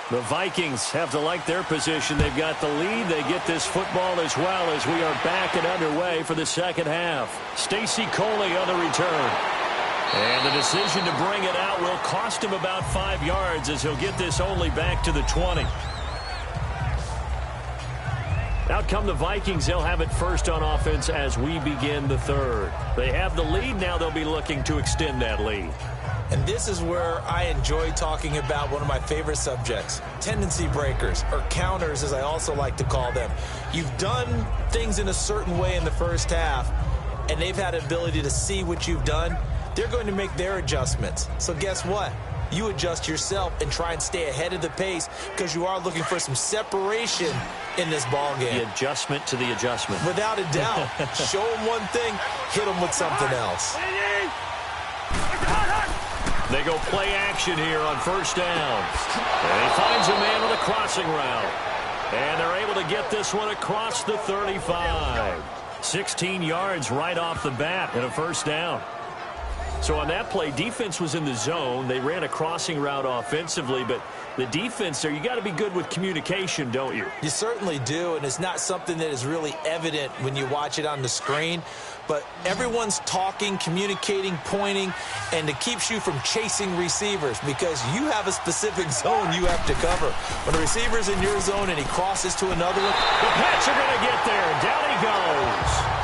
The Vikings have to like their position. They've got the lead. They get this football as well as we are back and underway for the second half. Stacy Coley on the return. And the decision to bring it out will cost him about 5 yards as he'll get this only back to the 20. Out come the Vikings. They'll have it first on offense as we begin the third. They have the lead. Now they'll be looking to extend that lead. And this is where I enjoy talking about one of my favorite subjects, tendency breakers, or counters as I also like to call them. You've done things in a certain way in the first half, and they've had an ability to see what you've done. They're going to make their adjustments. So guess what? You adjust yourself and try and stay ahead of the pace because you are looking for some separation in this ball game. The adjustment to the adjustment. Without a doubt. Show them one thing, hit them with something else. They go play action here on first down. And he finds a man with a crossing route. And they're able to get this one across the 35. 16 yards right off the bat and a first down. So on that play, defense was in the zone. They ran a crossing route offensively, but the defense there, you got to be good with communication, don't you? You certainly do, and it's not something that is really evident when you watch it on the screen. But everyone's talking, communicating, pointing, and it keeps you from chasing receivers because you have a specific zone you have to cover. When a receiver's in your zone and he crosses to another one, the Pats are going to get there. Down he goes.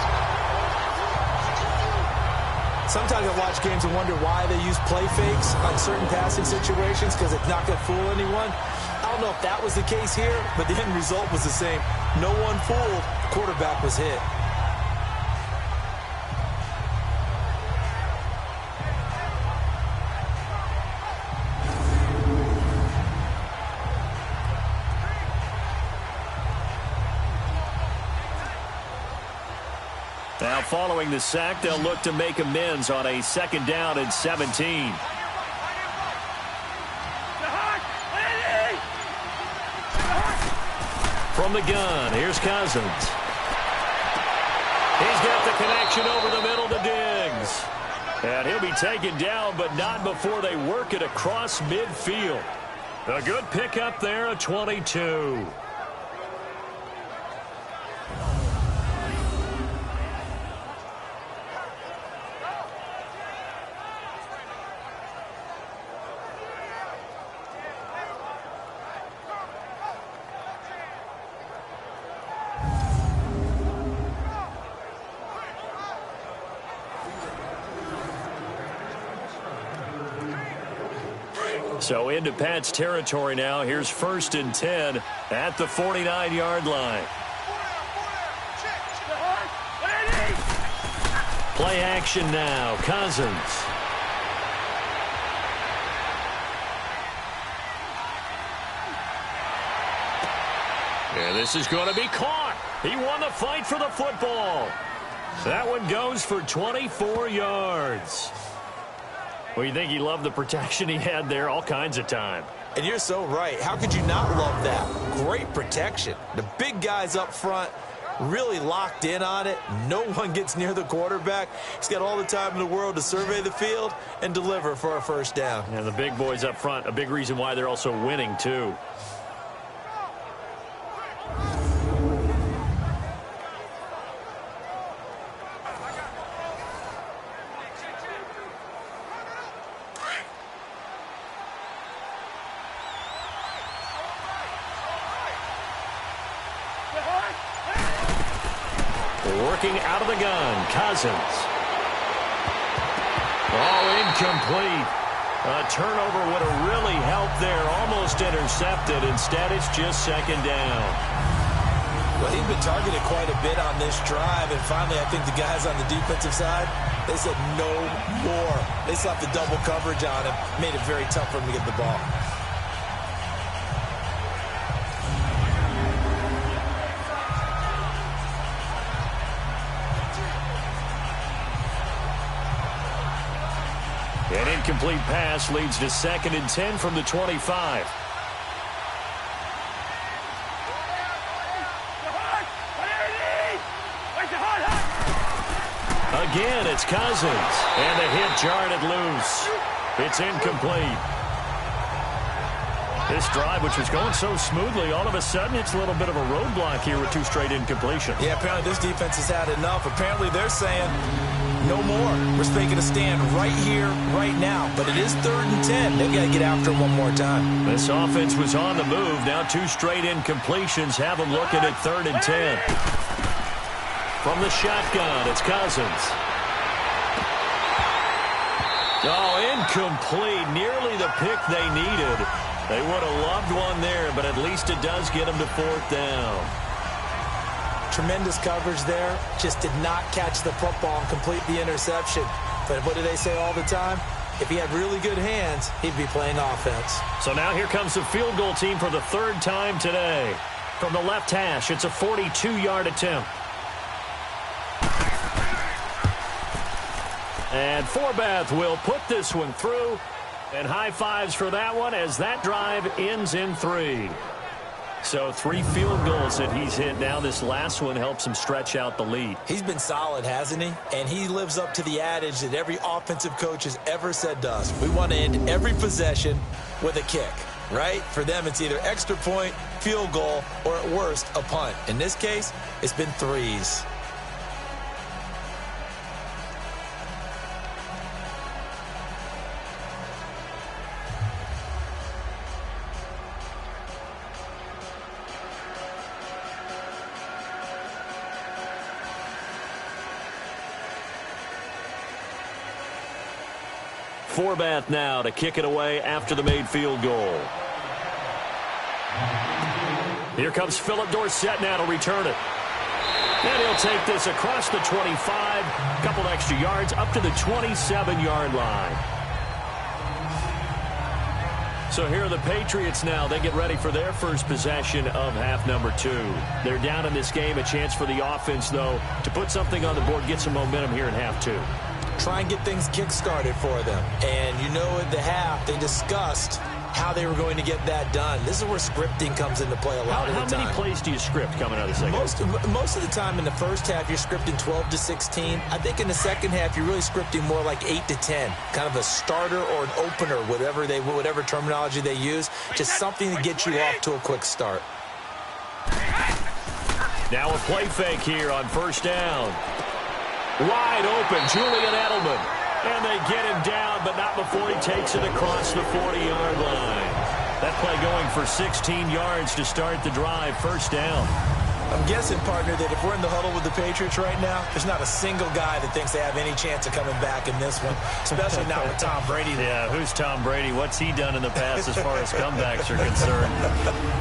Sometimes I watch games and wonder why they use play fakes on certain passing situations because it's not going to fool anyone. I don't know if that was the case here, but the end result was the same. No one fooled. The quarterback was hit. Now following the sack, they'll look to make amends on a 2nd down and 17. From the gun, here's Cousins. He's got the connection over the middle to Diggs. And he'll be taken down, but not before they work it across midfield. A good pickup there, a 22. So into Pat's territory now. Here's 1st and 10 at the 49-yard line. Play action now. Cousins. And this is going to be caught. He won the fight for the football. That one goes for 24 yards. Well, you think he loved the protection he had there all kinds of time. And you're so right. How could you not love that? Great protection. The big guys up front really locked in on it. No one gets near the quarterback. He's got all the time in the world to survey the field and deliver for a 1st down. And the big boys up front, a big reason why they're also winning, too. Working out of the gun, Cousins. Oh, incomplete. A turnover would have really helped there. Almost intercepted. Instead, it's just 2nd down. Well, he's been targeted quite a bit on this drive, and finally I think the guys on the defensive side, they said no more. They slapped the double coverage on him, made it very tough for him to get the ball. An incomplete pass leads to 2nd and 10 from the 25. Again, it's Cousins. And the hit jarred it loose. It's incomplete. This drive, which was going so smoothly, all of a sudden it's a little bit of a roadblock here with 2 straight incompletions. Yeah, apparently this defense has had enough. Apparently they're saying no more. We're making a stand right here, right now. But it is 3rd and 10. They've got to get after it one more time. This offense was on the move. Now 2 straight incompletions have them looking at 3rd and 10. From the shotgun, it's Cousins. Oh, incomplete. Nearly the pick they needed. They would have loved one there, but at least it does get them to 4th down. Tremendous coverage there. Just did not catch the football and complete the interception. But what do they say all the time? If he had really good hands, he'd be playing offense. So now here comes the field goal team for the 3rd time today. From the left hash, it's a 42-yard attempt. And Forbath will put this one through. And high fives for that one as that drive ends in 3. So 3 field goals that he's hit now. This last one helps him stretch out the lead. He's been solid, hasn't he? And he lives up to the adage that every offensive coach has ever said to us. We want to end every possession with a kick, right? For them, it's either extra point, field goal, or at worst, a punt. In this case, it's been 3s. Forbath now to kick it away after the made field goal. Here comes Philip Dorsett now to return it. And he'll take this across the 25, couple extra yards up to the 27-yard line. So here are the Patriots now. They get ready for their first possession of half number 2. They're down in this game. A chance for the offense, though, to put something on the board, get some momentum here in half 2. Try and get things kick-started for them. And you know at the half, they discussed how they were going to get that done. This is where scripting comes into play a lot of the time. How many plays do you script coming out of the second half? Most of the time in the first half, you're scripting 12 to 16. I think in the second half, you're really scripting more like 8 to 10. Kind of a starter or an opener, whatever terminology they use. Just something to get you off to a quick start. Now a play fake here on first down. Wide open, Julian Edelman. And they get him down, but not before he takes it across the 40-yard line. That play going for 16 yards to start the drive, first down. I'm guessing, partner, that if we're in the huddle with the Patriots right now, there's not a single guy that thinks they have any chance of coming back in this one, especially not with Tom Brady. Yeah, who's Tom Brady? What's he done in the past as far as comebacks are concerned?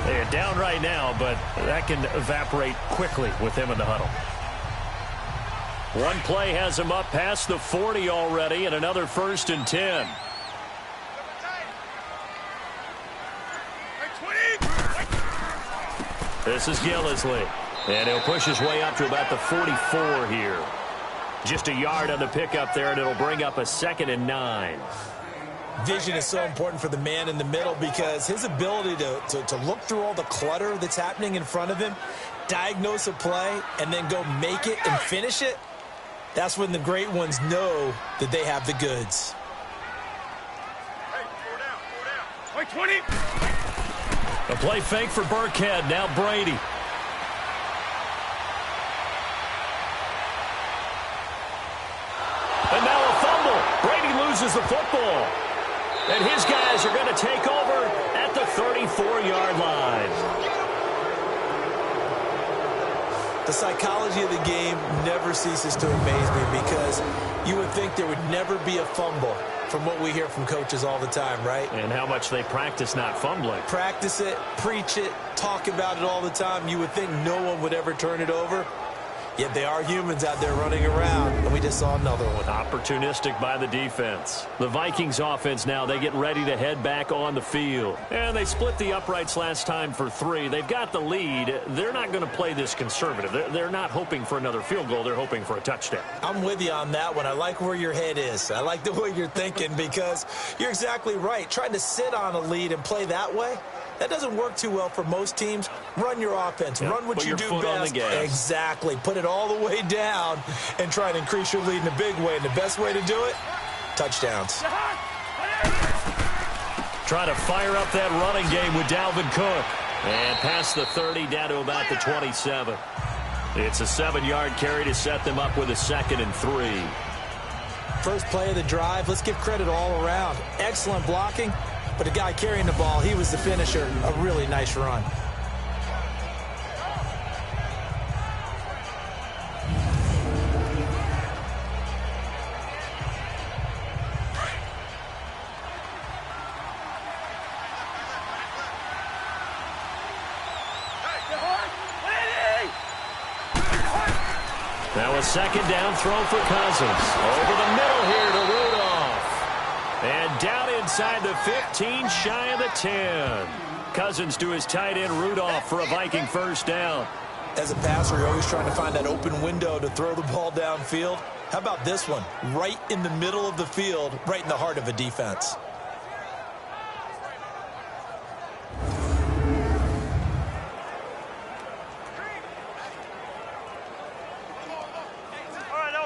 They're down right now, but that can evaporate quickly with him in the huddle. One play has him up past the 40 already, and another 1st and 10. This is Gillisley, and he'll push his way up to about the 44 here. Just a yard on the pickup there, and it'll bring up a 2nd and 9. Vision is so important for the man in the middle because his ability to look through all the clutter that's happening in front of him, diagnose a play, and then go make it and finish it, that's when the great ones know that they have the goods. Hey, 4 down. 20. A play fake for Burkhead. Now Brady. And now a fumble. Brady loses the football. And his guys are going to take over at the 34-yard line. The psychology of the game never ceases to amaze me because you would think there would never be a fumble from what we hear from coaches all the time, right? And how much they practice not fumbling. Practice it, preach it, talk about it all the time. You would think no one would ever turn it over. Yet they are humans out there running around, and we just saw another one. Opportunistic by the defense. The Vikings offense now, they get ready to head back on the field. And they split the uprights last time for 3. They've got the lead. They're not going to play this conservative. They're not hoping for another field goal. They're hoping for a touchdown. I'm with you on that one. I like where your head is. I like the way you're thinking because you're exactly right. Trying to sit on a lead and play that way, that doesn't work too well for most teams. Run your offense. Run what you do best. Exactly. Put it all the way down and try to increase your lead in a big way. And the best way to do it, touchdowns. Try to fire up that running game with Dalvin Cook. And past the 30 down to about the 27. It's a 7-yard carry to set them up with a 2nd and 3. First play of the drive. Let's give credit all around. Excellent blocking. But the guy carrying the ball, he was the finisher. A really nice run. Now a 2nd down throw for Cousins. Over the middle here to Rudolph. And down inside the 15, shy of the 10. Cousins to his tight end Rudolph for a Viking first down. As a passer, you're always trying to find that open window to throw the ball downfield. How about this one? Right in the middle of the field, right in the heart of a defense.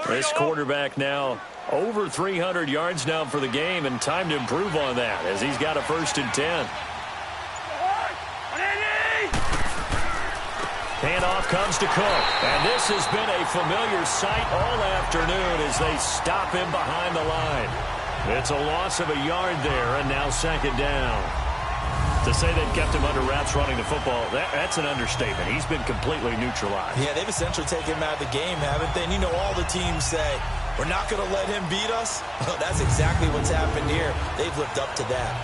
This quarterback now over 300 yards now for the game, and time to improve on that as he's got a 1st and 10. Handoff comes to Cook, and this has been a familiar sight all afternoon as they stop him behind the line. It's a loss of a yard there, and now 2nd down. To say they've kept him under wraps running the football, that's an understatement. He's been completely neutralized. Yeah, they've essentially taken him out of the game, haven't they? And you know all the teams say, we're not going to let him beat us. Well, that's exactly what's happened here. They've lived up to that.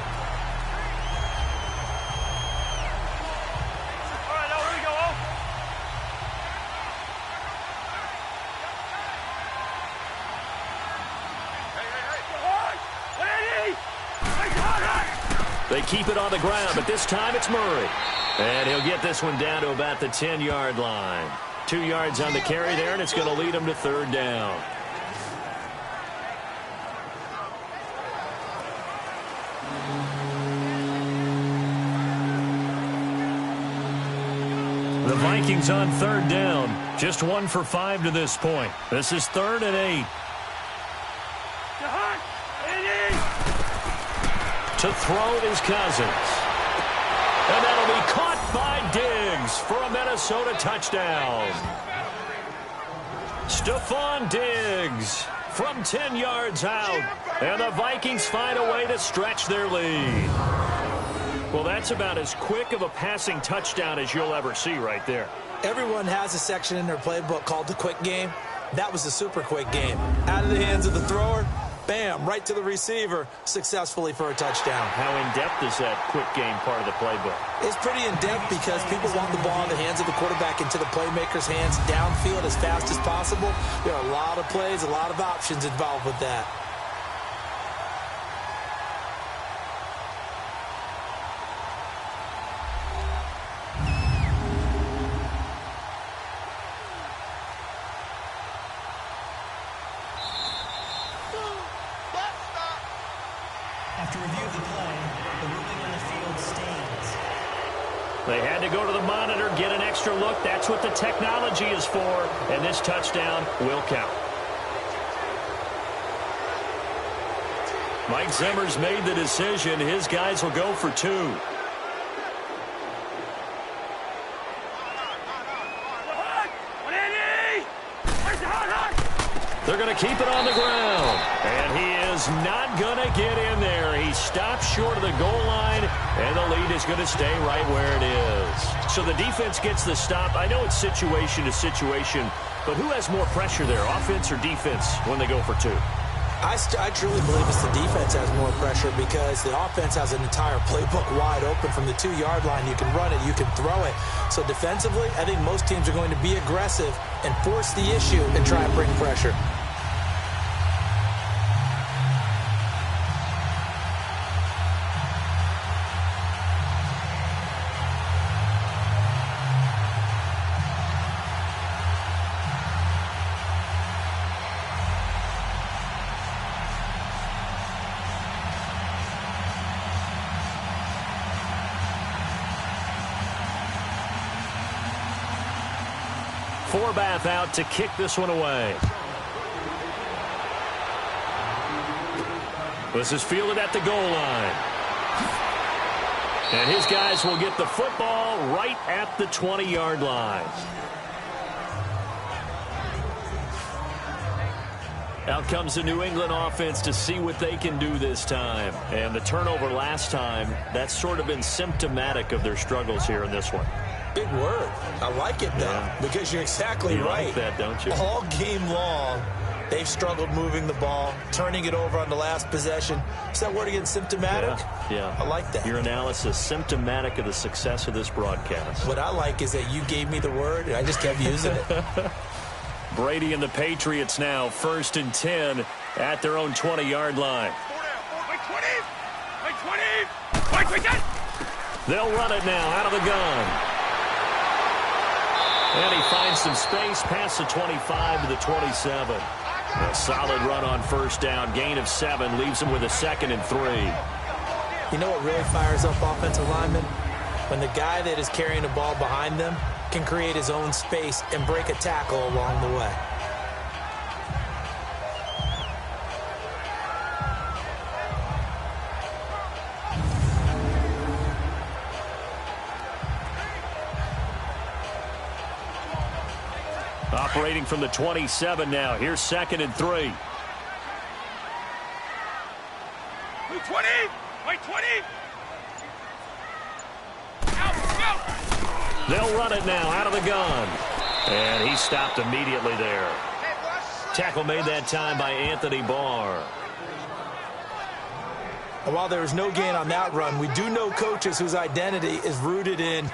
All right, now here we go. They keep it on the ground, but this time it's Murray. And he'll get this one down to about the 10-yard line. 2 yards on the carry there, and it's going to lead him to 3rd down. The Vikings on 3rd down. Just 1 for 5 to this point. This is 3rd and 8. To throw is Cousins. And that'll be caught by Diggs for a Minnesota touchdown. Stefon Diggs from 10 yards out. And the Vikings find a way to stretch their lead. Well, that's about as quick of a passing touchdown as you'll ever see right there. Everyone has a section in their playbook called the quick game. That was a super quick game. Out of the hands of the thrower, bam, right to the receiver, successfully for a touchdown. How in-depth is that quick game part of the playbook? It's pretty in-depth because people want the ball in the hands of the quarterback into the playmaker's hands downfield as fast as possible. There are a lot of plays, a lot of options involved with that. After review of the play, the ruling on the field stands. They had to go to the monitor, get an extra look. That's what the technology is for, and this touchdown will count. Mike Zimmer's made the decision. His guys will go for 2. They're going to keep it on the ground. And he is not going to get in there. He stops short of the goal line, and the lead is going to stay right where it is. So the defense gets the stop. I know it's situation to situation, but who has more pressure there, offense or defense, when they go for 2? I truly believe it's the defense has more pressure because the offense has an entire playbook wide open from the 2-yard line. You can run it, you can throw it. So defensively, I think most teams are going to be aggressive and force the issue and try and bring pressure. Forbath out to kick this one away. This is fielded at the goal line. And his guys will get the football right at the 20-yard line. Out comes the New England offense to see what they can do this time. And the turnover last time, that's sort of been symptomatic of their struggles here in this one. Big word. I like it, though, because you're exactly right. You like that, don't you? All game long, they've struggled moving the ball, turning it over on the last possession. Is that word again, symptomatic? Yeah. I like that. Your analysis, symptomatic of the success of this broadcast. What I like is that you gave me the word, and I just kept using it. Brady and the Patriots now 1st and 10 at their own 20-yard line. They'll run it now out of the gun. And he finds some space past the 25 to the 27. A solid run on 1st down. Gain of 7 leaves him with a 2nd and 3. You know what really fires up offensive linemen? When the guy that is carrying the ball behind them can create his own space and break a tackle along the way. Operating from the 27 now. Here's 2nd and 3. 20! Wait, 20! They'll run it now out of the gun. And he stopped immediately there. Tackle made that time by Anthony Barr. And while there was no gain on that run, we do know coaches whose identity is rooted in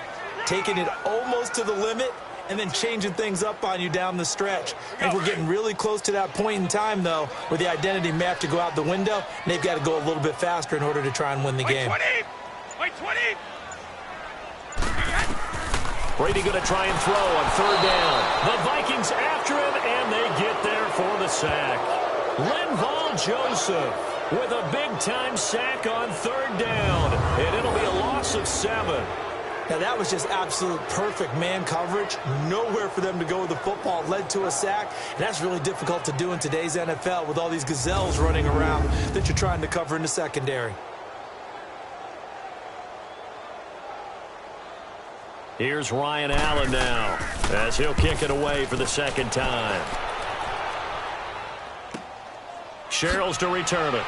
taking it almost to the limit and then changing things up on you down the stretch. I think we're getting really close to that point in time, though, where the identity may have to go out the window, and they've got to go a little bit faster in order to try and win the game. Wait, 20! Brady going to try and throw on 3rd down. The Vikings after him, and they get there for the sack. Linval Joseph with a big-time sack on 3rd down, and it'll be a loss of 7. Now, that was just absolute perfect man coverage. Nowhere for them to go with the football. Led to a sack, and that's really difficult to do in today's NFL with all these gazelles running around that you're trying to cover in the secondary. Here's Ryan Allen now as he'll kick it away for the 2nd time. Sherrills to return it.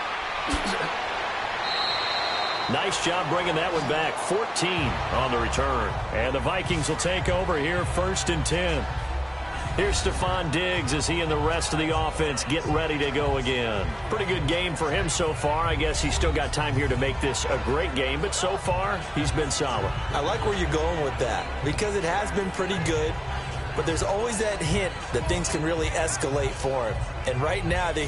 Nice job bringing that one back. 14 on the return. And the Vikings will take over here 1st and 10. Here's Stefon Diggs as he and the rest of the offense get ready to go again. Pretty good game for him so far. I guess he's still got time here to make this a great game, but so far he's been solid. I like where you're going with that because it has been pretty good, but there's always that hint that things can really escalate for him. And right now they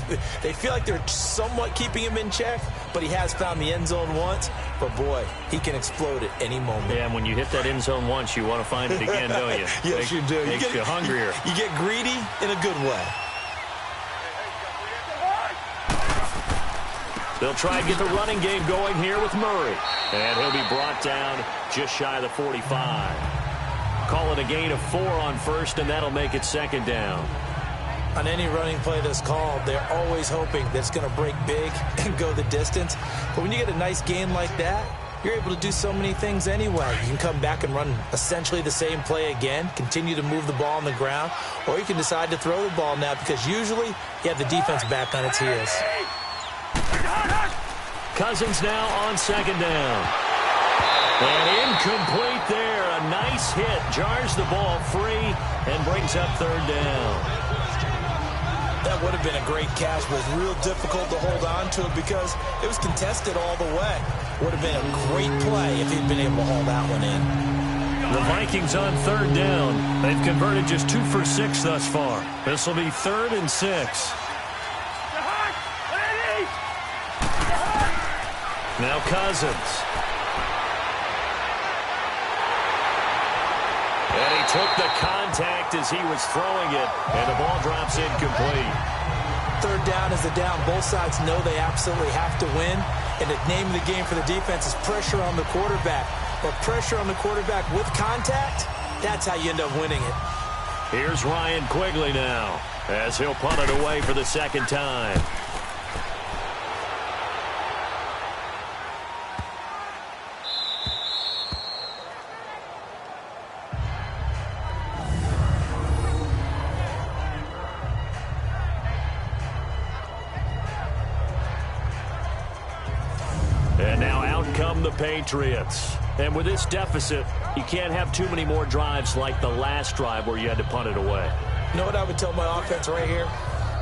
feel like they're somewhat keeping him in check, but he has found the end zone once. But, boy, he can explode at any moment. Yeah, and when you hit that end zone once, you want to find it again, don't you? Yes, you do. Makes you hungrier. You get greedy in a good way. They'll try and get the running game going here with Murray. And he'll be brought down just shy of the 45. Call it a gain of 4 on 1st, and that'll make it 2nd down. On any running play that's called, they're always hoping that it's going to break big and go the distance. But when you get a nice gain like that, you're able to do so many things anyway. You can come back and run essentially the same play again, continue to move the ball on the ground, or you can decide to throw the ball now because usually you have the defense back on its heels. Cousins now on 2nd down. And incomplete there. A nice hit. Jars the ball free and brings up 3rd down. That would have been a great catch, but it was real difficult to hold on to it because it was contested all the way. Would have been a great play if he'd been able to hold that one in. The Vikings on 3rd down. They've converted just 2 for 6 thus far. This will be 3rd and 6. Now Cousins. And he took the contact as he was throwing it, and the ball drops incomplete. 3rd down is the down. Both sides know they absolutely have to win, and the name of the game for the defense is pressure on the quarterback. But pressure on the quarterback with contact, that's how you end up winning it. Here's Ryan Quigley now as he'll punt it away for the 2nd time. And now out come the Patriots. And with this deficit, you can't have too many more drives like the last drive where you had to punt it away. You know what I would tell my offense right here?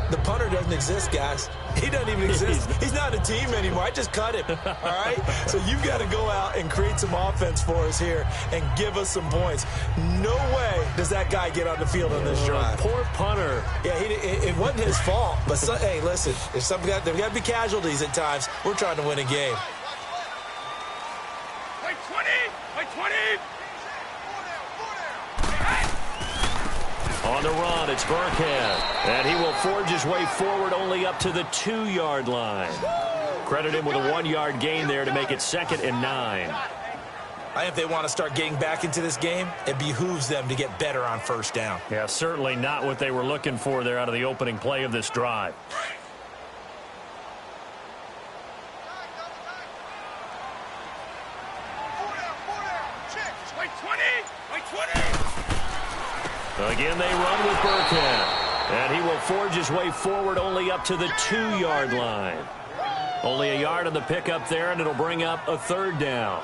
The punter doesn't exist, guys. He doesn't even exist. He's not a team anymore. I just cut him, all right? So you've got to go out and create some offense for us here and give us some points. No way does that guy get on the field on this drive. Poor punter. Yeah, it wasn't his fault. But, hey, listen, there's got to be casualties at times. We're trying to win a game. Wait, 20! Wait, 20! On the run, it's Burkhead. And he will forge his way forward only up to the 2-yard line. Credit him with a 1-yard gain there to make it 2nd and 9. I think if they want to start getting back into this game, it behooves them to get better on 1st down. Yeah, certainly not what they were looking for there out of the opening play of this drive. Again, they run with Burkhead. And he will forge his way forward only up to the 2-yard line. Only a yard on the pickup there, and it'll bring up a 3rd down.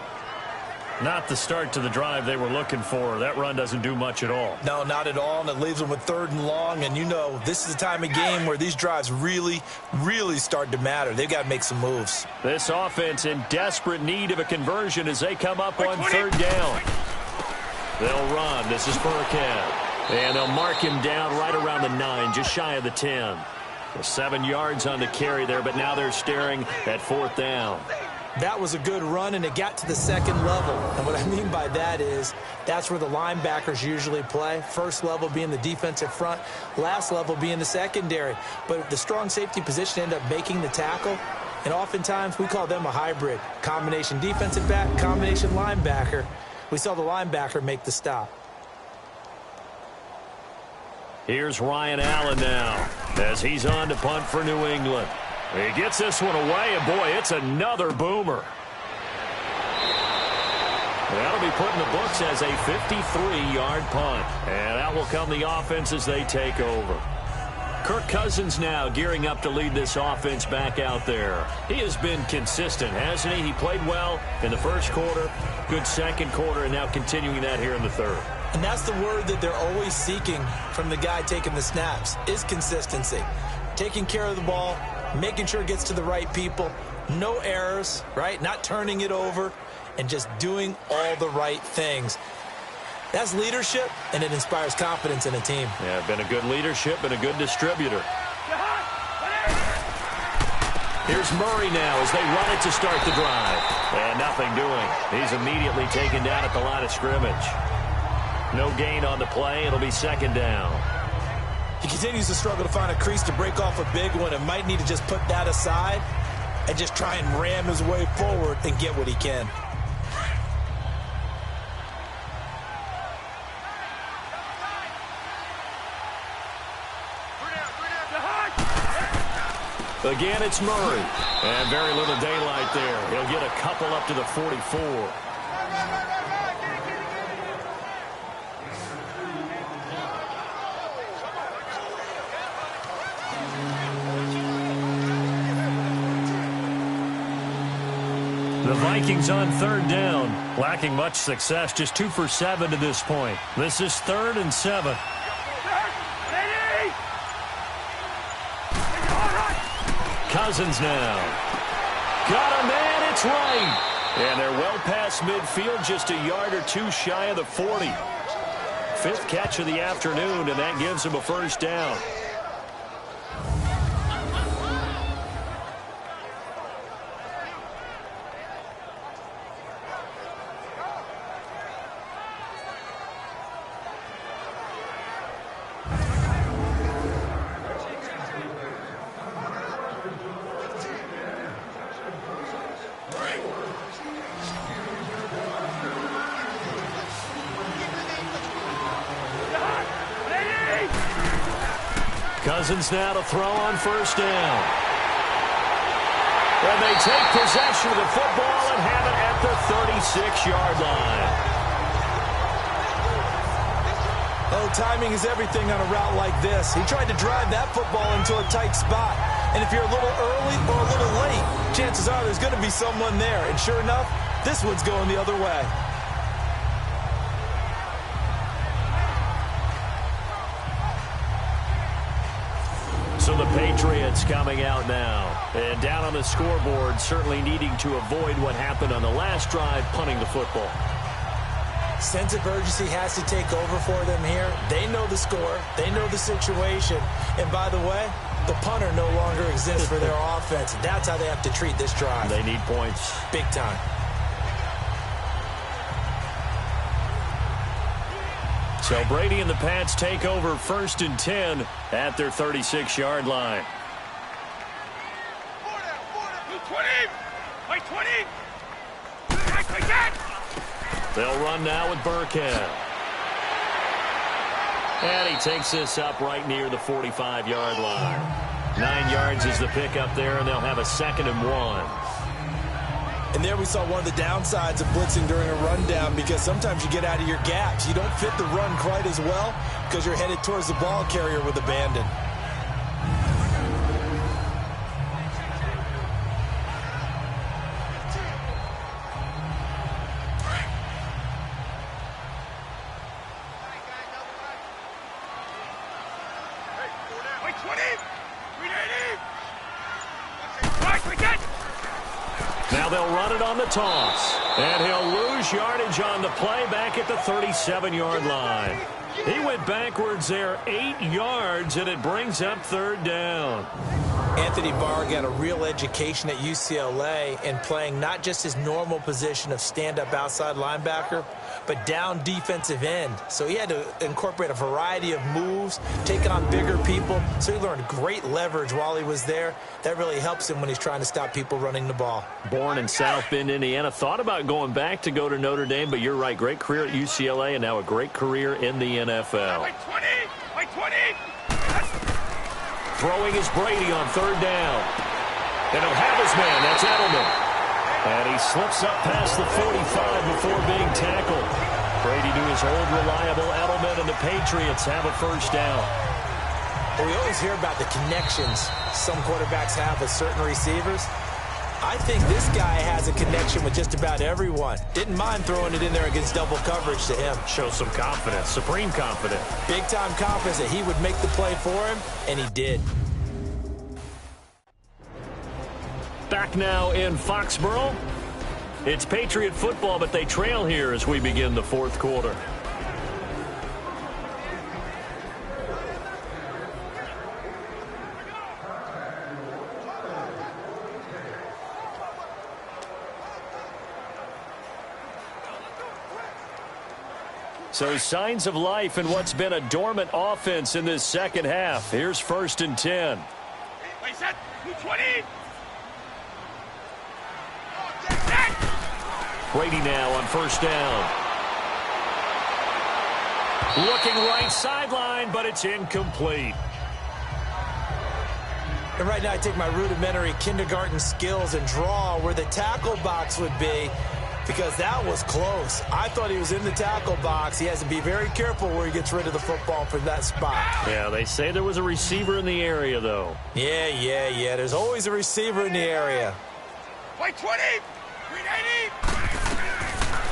Not the start to the drive they were looking for. That run doesn't do much at all. No, not at all, and it leaves them with 3rd and long. And you know, this is the time of game where these drives really, really start to matter. They've got to make some moves. This offense in desperate need of a conversion as they come up on 3rd down. They'll run. This is Burkhead. And they'll mark him down right around the 9, just shy of the 10. 7 yards on the carry there, but now they're staring at 4th down. That was a good run, and it got to the 2nd level. And what I mean by that is that's where the linebackers usually play. First level being the defensive front, last level being the secondary. But the strong safety position ended up making the tackle, and oftentimes we call them a hybrid. Combination defensive back, combination linebacker. We saw the linebacker make the stop. Here's Ryan Allen now as he's on to punt for New England. He gets this one away, and boy, it's another boomer. That'll be put in the books as a 53-yard punt. And out will come the offense as they take over. Kirk Cousins now gearing up to lead this offense back out there. He has been consistent, hasn't he? He played well in the 1st quarter, good 2nd quarter, and now continuing that here in the 3rd. And that's the word that they're always seeking from the guy taking the snaps, is consistency. Taking care of the ball, making sure it gets to the right people, no errors, right? Not turning it over, and just doing all the right things. That's leadership, and it inspires confidence in a team. Yeah, been a good leadership and a good distributor. Here's Murray now as they run it to start the drive. And nothing doing. He's immediately taken down at the line of scrimmage. No gain on the play. It'll be 2nd down. He continues to struggle to find a crease to break off a big one and might need to just put that aside and just try and ram his way forward and get what he can. Again, it's Murray. And very little daylight there. He'll get a couple up to the 44. The Vikings on 3rd down, lacking much success, just 2 for 7 to this point. This is 3rd and 7. Cousins now. Got a man, it's right. And they're well past midfield, just a yard or 2 shy of the 40. 5th catch of the afternoon, and that gives him a 1st down. Cousins now to throw on 1st down. And they take possession of the football and have it at the 36-yard line. Oh, timing is everything on a route like this. He tried to drive that football into a tight spot. And if you're a little early or a little late, chances are there's going to be someone there. And sure enough, this one's going the other way. So the Patriots coming out now. And down on the scoreboard, certainly needing to avoid what happened on the last drive, punting the football. Sense of urgency has to take over for them here. They know the score. They know the situation. And by the way, the punter no longer exists for their offense. That's how they have to treat this drive. They need points. Big time. So Brady and the Pats take over 1st and 10 at their 36-yard line. 20! My 20! Again! They'll run now with Burkhead. And he takes this up right near the 45-yard line. 9 yards is the pickup there, and they'll have a 2nd and 1. And there we saw one of the downsides of blitzing during a rundown, because sometimes you get out of your gaps. You don't fit the run quite as well, because you're headed towards the ball carrier with abandon. Now they'll run it on the toss. And he'll lose yardage on the play back at the 37-yard line. He went backwards there 8 yards, and it brings up third down. Anthony Barr got a real education at UCLA in playing not just his normal position of stand-up outside linebacker, but down defensive end. So he had to incorporate a variety of moves, take on bigger people. So he learned great leverage while he was there. That really helps him when he's trying to stop people running the ball. Born in South Bend, Indiana. Thought about going back to go to Notre Dame, but you're right. Great career at UCLA and now a great career in the NFL. Wait, 20! Wait, 20! Throwing is Brady on third down. And he'll have his man. That's Edelman. And he slips up past the 45 before being tackled. Brady to his old reliable Edelman, and the Patriots have a first down. Well, we always hear about the connections some quarterbacks have with certain receivers. I think this guy has a connection with just about everyone. Didn't mind throwing it in there against double coverage to him. Shows some confidence, supreme confidence. Big-time confidence that he would make the play for him, and he did. Back now in Foxborough. It's Patriot football, but they trail here as we begin the fourth quarter. So signs of life in what's been a dormant offense in this second half. Here's 1st and 10. Wait, set. 20! Brady now on first down. Looking right sideline, but it's incomplete. And right now I take my rudimentary kindergarten skills and draw where the tackle box would be, because that was close. I thought he was in the tackle box. He has to be very careful where he gets rid of the football from that spot. Yeah, they say there was a receiver in the area, though. Yeah. There's always a receiver in the area. Wait, 20! 390!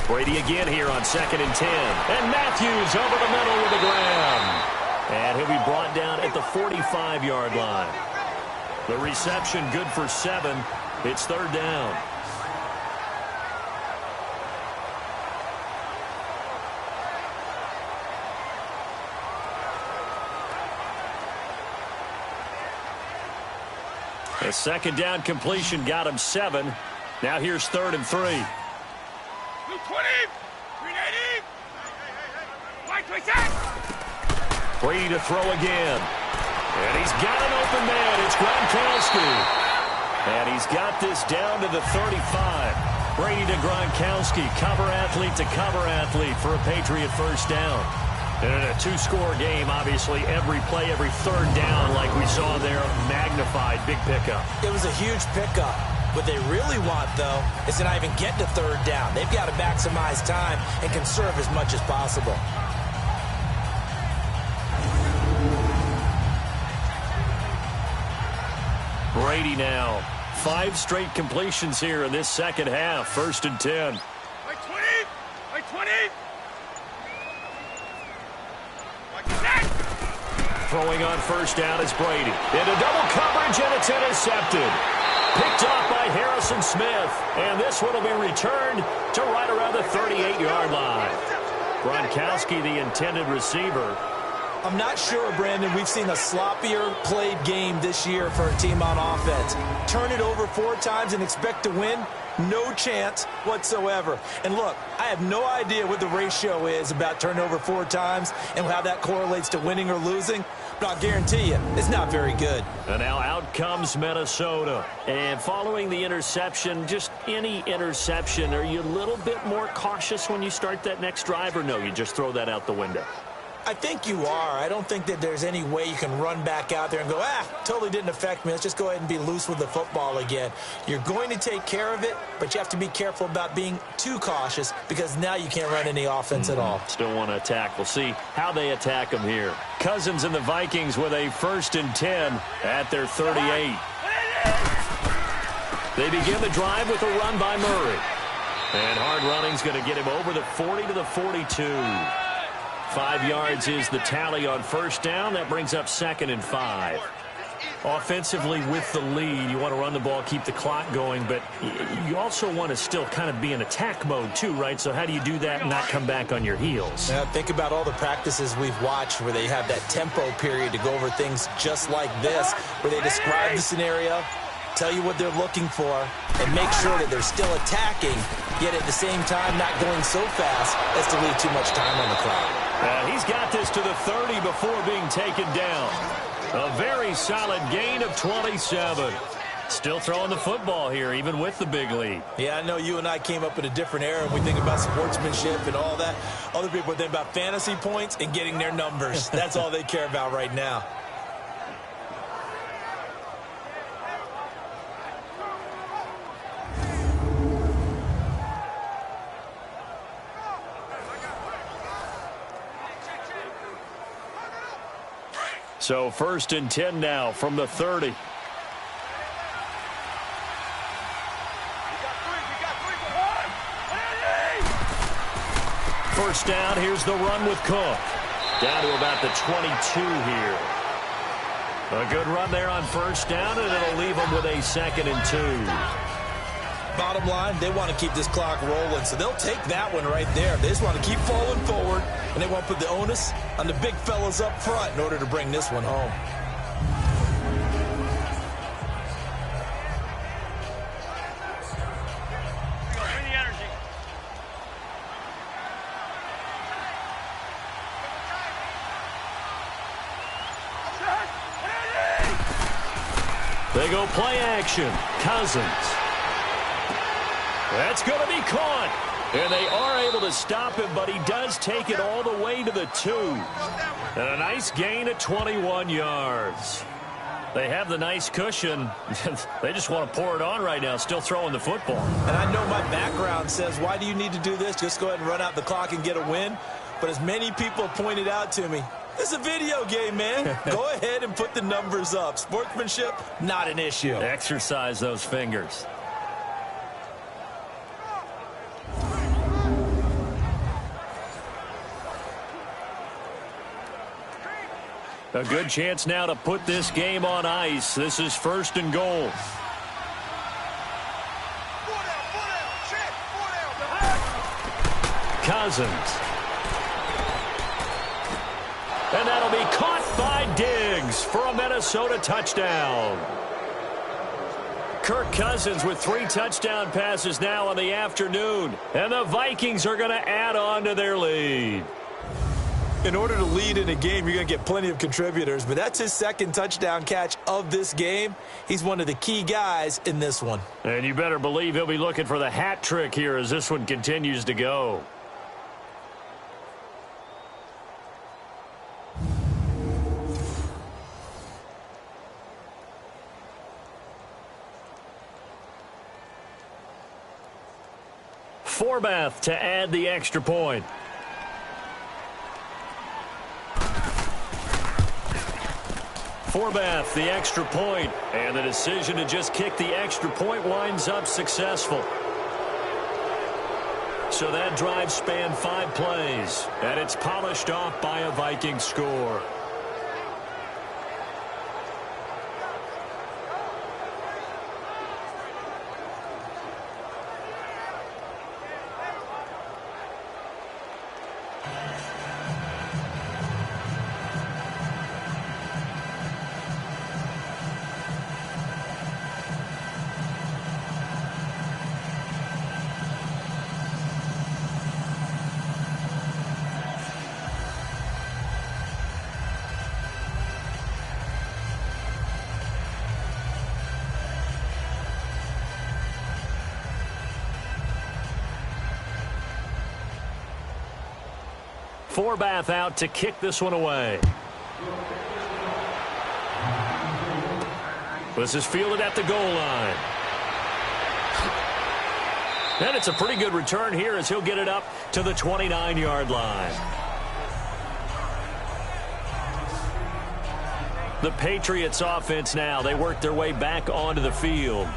Brady again here on 2nd and 10. And Matthews over the middle with a grab. And he'll be brought down at the 45-yard line. The reception good for 7. It's third down. A second down completion got him 7. Now here's 3rd and 3. 220! 390! Wait, Brady to throw again. And he's got an open man. It's Gronkowski. And he's got this down to the 35. Brady to Gronkowski. Cover athlete to cover athlete for a Patriot first down. And in a 2-score game, obviously, every play, every third down, like we saw there, magnified, big pickup. It was a huge pickup. What they really want, though, is to not even get to third down. They've got to maximize time and conserve as much as possible. Brady now. 5 straight completions here in this second half. 1st and 10. Wait, 20! Wait, 20! Throwing on first down is Brady. Into double coverage, and it's intercepted. Picked off by Harrison Smith. And this one will be returned to right around the 38-yard line. Gronkowski, the intended receiver. I'm not sure, Brandon, we've seen a sloppier played game this year for a team on offense. Turn it over 4 times and expect to win? No chance whatsoever. And look, I have no idea what the ratio is about turnover 4 times and how that correlates to winning or losing, but I'll guarantee you it's not very good. And now out comes Minnesota. And following the interception, just any interception, are you a little bit more cautious when you start that next drive, or no, you just throw that out the window? I think you are. I don't think that there's any way you can run back out there and go, totally didn't affect me. Let's just go ahead and be loose with the football again. You're going to take care of it, but you have to be careful about being too cautious because now you can't run any offense at all. Still want to attack. We'll see how they attack them here. Cousins and the Vikings with a 1st and 10 at their 38. They begin the drive with a run by Murray. And hard running's going to get him over the 40 to the 42. 5 yards is the tally on 1st down. That brings up 2nd and 5. Offensively with the lead, you want to run the ball, keep the clock going, but you also want to still kind of be in attack mode too, right? So how do you do that and not come back on your heels? Yeah, think about all the practices we've watched where they have that tempo period to go over things just like this, where they describe the scenario, tell you what they're looking for, and make sure that they're still attacking, yet at the same time not going so fast as to leave too much time on the clock. He's got this to the 30 before being taken down. A very solid gain of 27. Still throwing the football here, even with the big lead. Yeah, I know you and I came up in a different era. We think about sportsmanship and all that. Other people think about fantasy points and getting their numbers. That's all they care about right now. So 1st and 10 now from the 30. First down, here's the run with Cook. Down to about the 22 here. A good run there on 1st down, and it'll leave them with a 2nd and 2. Bottom line, they want to keep this clock rolling, so they'll take that one right there. They just want to keep falling forward, and they want to put the onus on the big fellas up front in order to bring this one home. Bring the energy. They go play action. Cousins. That's going to be caught. And they are able to stop him, but he does take it all the way to the 2. And a nice gain of 21 yards. They have the nice cushion. They just want to pour it on right now, still throwing the football. And I know my background says, why do you need to do this? Just go ahead and run out the clock and get a win. But as many people pointed out to me, this is a video game, man. Go ahead and put the numbers up. Sportsmanship, not an issue. Exercise those fingers. A good chance now to put this game on ice. This is 1st and goal. Cousins. And that'll be caught by Diggs for a Minnesota touchdown. Kirk Cousins with 3 touchdown passes now on the afternoon. And the Vikings are going to add on to their lead. In order to lead in a game, you're going to get plenty of contributors, but that's his 2nd touchdown catch of this game. He's one of the key guys in this one. And you better believe he'll be looking for the hat trick here as this one continues to go. Forbath to add the extra point. Forbath, the extra point, and the decision to just kick the extra point winds up successful. So that drive spanned 5 plays, and it's polished off by a Viking score. Forbath out to kick this one away. This is fielded at the goal line. And it's a pretty good return here as he'll get it up to the 29-yard line. The Patriots offense now. They work their way back onto the field.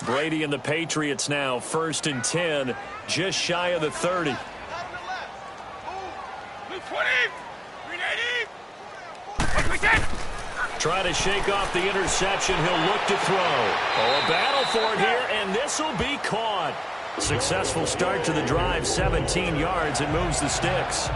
Brady and the Patriots now, 1st and 10, just shy of the 30. Try to shake off the interception. He'll look to throw. Oh, a battle for it here, and this will be caught. Successful start to the drive, 17 yards, and moves the sticks.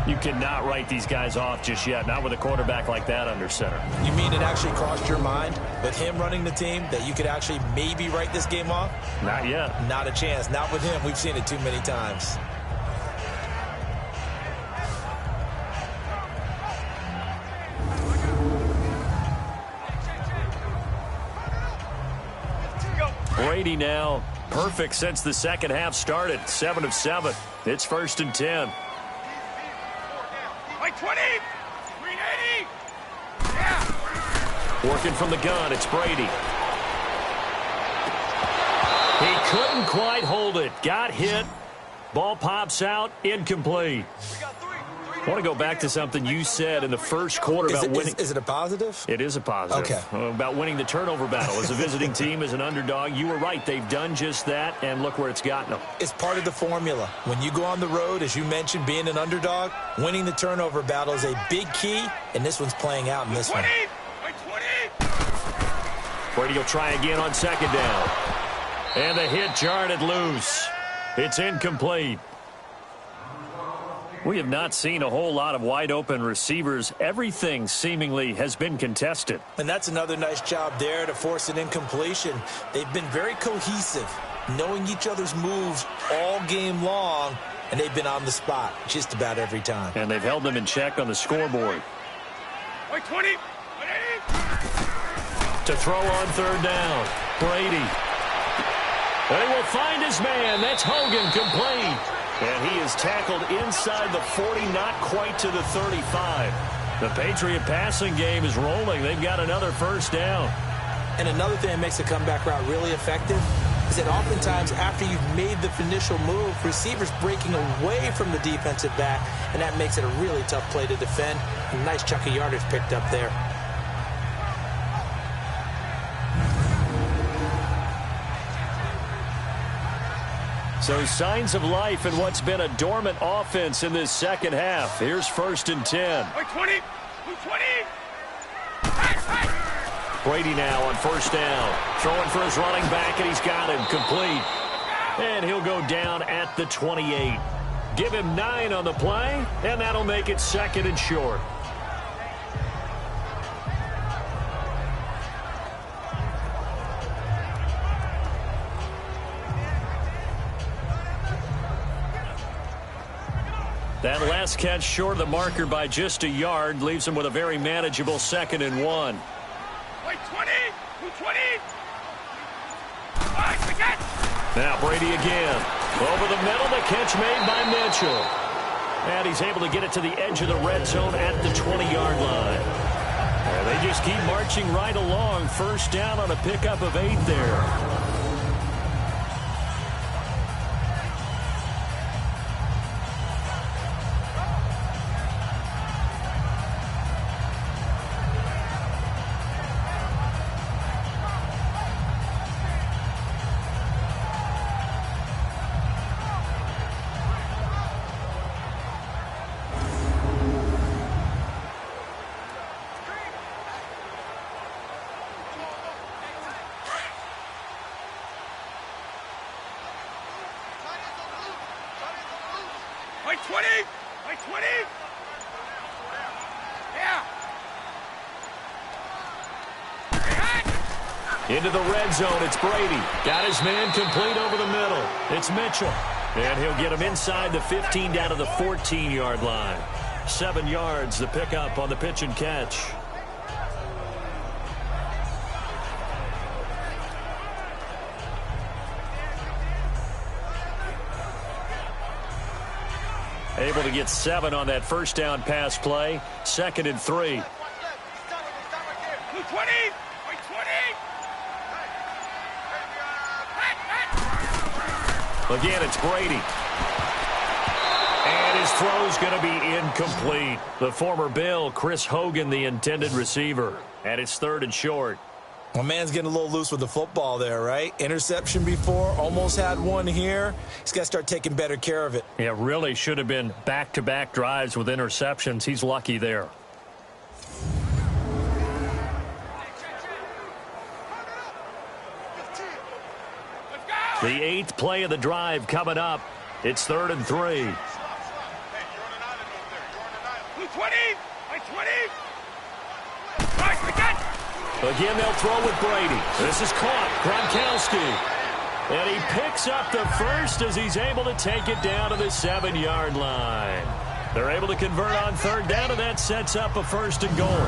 You cannot write these guys off just yet, not with a quarterback like that under center. You mean it actually crossed your mind with him running the team that you could actually maybe write this game off? Not yet. Not a chance. Not with him. We've seen it too many times. Brady now perfect since the second half started. 7 of 7. It's 1st and 10. 20! 380! Yeah! Working from the gun, it's Brady. He couldn't quite hold it. Got hit. Ball pops out. Incomplete. I want to go back to something you said in the first quarter about winning. Is it a positive? It is a positive. Okay. About winning the turnover battle. As a visiting team, as an underdog, you were right. They've done just that, and look where it's gotten them. It's part of the formula. When you go on the road, as you mentioned, being an underdog, winning the turnover battle is a big key, and this one's playing out in this 20! one. 20! Brady will try again on 2nd down. And the hit jarred it loose. It's incomplete. We have not seen a whole lot of wide-open receivers. Everything seemingly has been contested. And that's another nice job there to force an incompletion. They've been very cohesive, knowing each other's moves all game long, and they've been on the spot just about every time. And they've held them in check on the scoreboard. 20! 180! To throw on 3rd down. Brady. They will find his man. That's Hogan, complete. And he is tackled inside the 40, not quite to the 35. The Patriot passing game is rolling. They've got another 1st down. And another thing that makes the comeback route really effective is that oftentimes after you've made the initial move, receivers breaking away from the defensive back, and that makes it a really tough play to defend. A nice chunk of yardage picked up there. So signs of life in what's been a dormant offense in this second half. Here's 1st and 10. 20! 20! Brady now on 1st down. Throwing for his running back, and he's got him complete. And he'll go down at the 28. Give him 9 on the play, and that'll make it 2nd and short. That last catch short of the marker by just a yard leaves him with a very manageable 2nd and 1. 20! 20! Now Brady again. Over the middle, the catch made by Mitchell. And he's able to get it to the edge of the red zone at the 20-yard line. And they just keep marching right along. 1st down on a pickup of 8 there. Into the red zone, it's Brady. Got his man complete over the middle. It's Mitchell. And he'll get him inside the 15 down to the 14-yard line. 7 yards, the pickup on the pitch and catch. Able to get 7 on that first down pass play. 2nd and 3. 20! Again, it's Brady. And his throw's going to be incomplete. The former Bill, Chris Hogan, the intended receiver. And it's 3rd and short. My man's getting a little loose with the football there, right? Interception before, almost had one here. He's got to start taking better care of it. Yeah, really should have been back-to-back drives with interceptions. He's lucky there. The 8th play of the drive coming up. It's 3rd and 3. 20! 20! Again, they'll throw with Brady. This is caught. Gronkowski. And he picks up the first as he's able to take it down to the 7-yard line. They're able to convert on 3rd down, and that sets up a 1st and goal.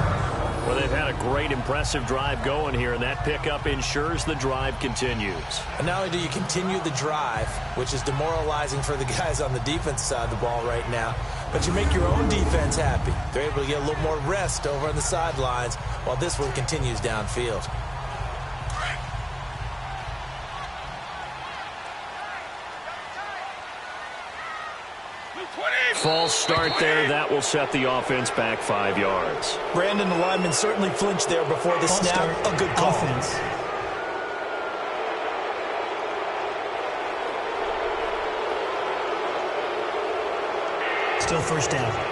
Well, they've had a great, impressive drive going here, and that pickup ensures the drive continues. And not only do you continue the drive, which is demoralizing for the guys on the defense side of the ball right now, but you make your own defense happy. They're able to get a little more rest over on the sidelines while this one continues downfield. False start there. That will set the offense back 5 yards. Brandon, the lineman certainly flinched there before the snap. A good call. Offense. Still 1st down.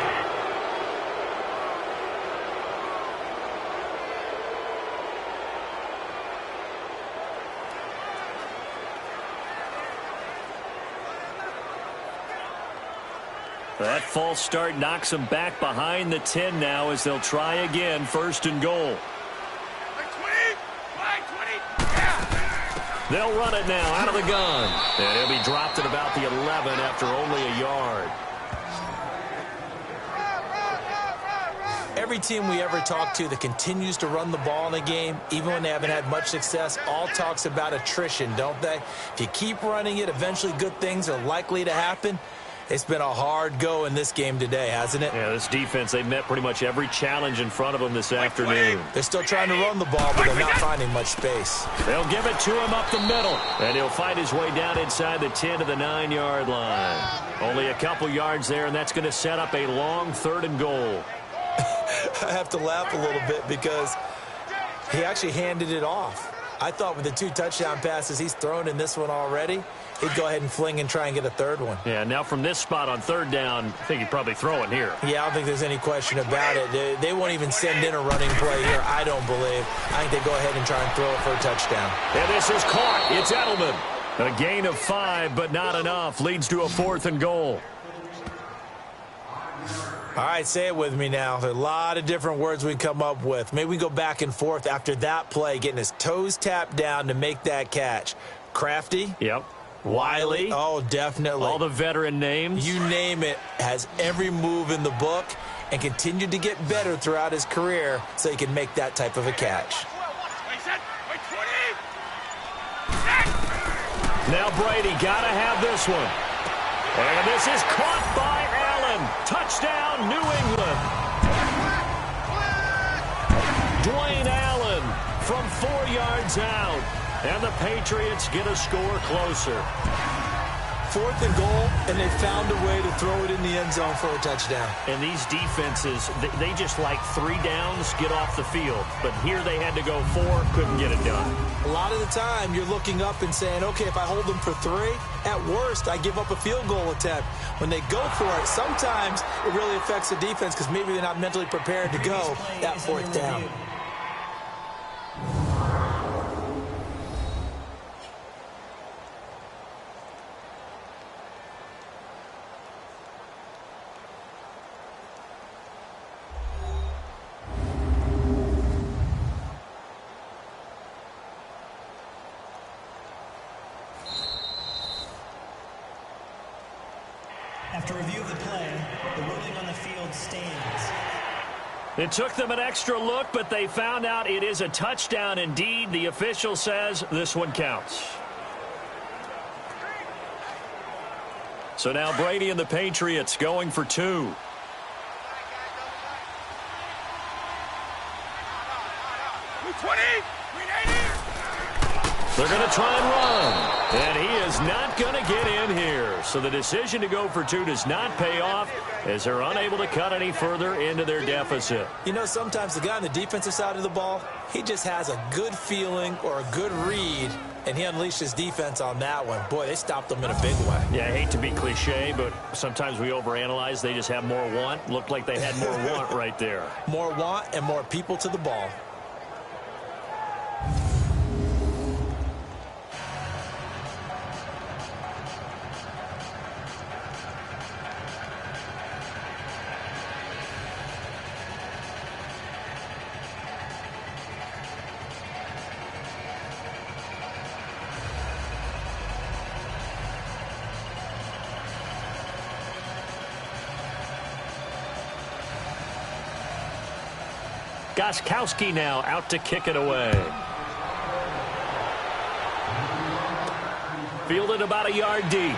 That false start knocks them back behind the 10 now as they'll try again. 1st and goal. 20! They'll run it now out of the gun. And he'll be dropped at about the 11 after only a yard. Every team we ever talk to that continues to run the ball in a game, even when they haven't had much success, all talks about attrition, don't they? If you keep running it, eventually good things are likely to happen. It's been a hard go in this game today, hasn't it? Yeah, this defense, they've met pretty much every challenge in front of them this afternoon. They're still trying to run the ball, but they're not finding much space. They'll give it to him up the middle, and he'll find his way down inside the 10 to the 9-yard line. Only a couple yards there, and that's going to set up a long 3rd and goal. I have to laugh a little bit because he actually handed it off. I thought with the 2 touchdown passes he's thrown in this one already, he'd go ahead and fling and try and get a 3rd one. Yeah, now from this spot on 3rd down, I think he'd probably throw it here. Yeah, I don't think there's any question about it. They won't even send in a running play here, I don't believe. I think they go ahead and try and throw it for a touchdown. And this is caught. It's Edelman. A gain of 5, but not enough. Leads to a 4th and goal. All right, say it with me now. There are a lot of different words we can come up with. Maybe we go back and forth after that play, getting his toes tapped down to make that catch. Crafty? Yep. Wiley? Oh, definitely. All the veteran names? You name it. Has every move in the book and continued to get better throughout his career so he can make that type of a catch. Now Brady got to have this one. And this is caught by Allen. Touchdown, New England. Dwayne Allen from 4 yards out. And the Patriots get a score closer. 4th and goal, and they found a way to throw it in the end zone for a touchdown. And these defenses, they just like 3 downs, get off the field. But here they had to go 4, couldn't get it done. A lot of the time, you're looking up and saying, okay, if I hold them for 3, at worst, I give up a field goal attempt. When they go for it, sometimes it really affects the defense because maybe they're not mentally prepared to go that 4th down. After review of the play, the ruling on the field stands. It took them an extra look, but they found out it is a touchdown indeed. The official says this one counts. So now Brady and the Patriots going for two. They're going to try and run. And he is not going to get in here. So the decision to go for two does not pay off as they're unable to cut any further into their deficit. You know, sometimes the guy on the defensive side of the ball, he just has a good feeling or a good read, and he unleashed his defense on that one. Boy, they stopped him in a big way. Yeah, I hate to be cliche, but sometimes we overanalyze. They just have more want. Looked like they had more want right there. More want and more people to the ball. Gostkowski now out to kick it away. Fielded about a yard deep.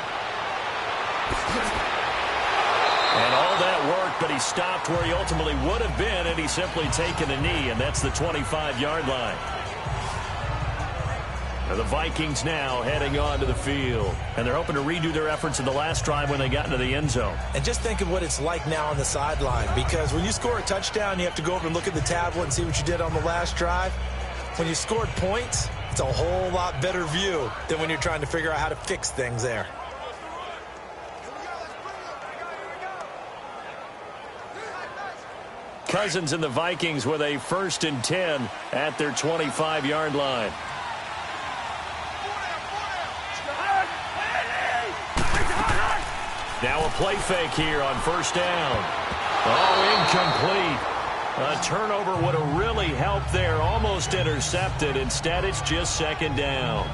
And all that work, but he stopped where he ultimately would have been had he simply taken a knee, and that's the 25-yard line. The Vikings now heading on to the field. And they're hoping to redo their efforts in the last drive when they got into the end zone. And just think of what it's like now on the sideline, because when you score a touchdown, you have to go over and look at the tablet and see what you did on the last drive. When you scored points, it's a whole lot better view than when you're trying to figure out how to fix things there. Cousins and the Vikings with a 1st and 10 at their 25-yard line. Now a play fake here on 1st down. Oh, incomplete. A turnover would have really helped there. Almost intercepted. Instead, it's just 2nd down.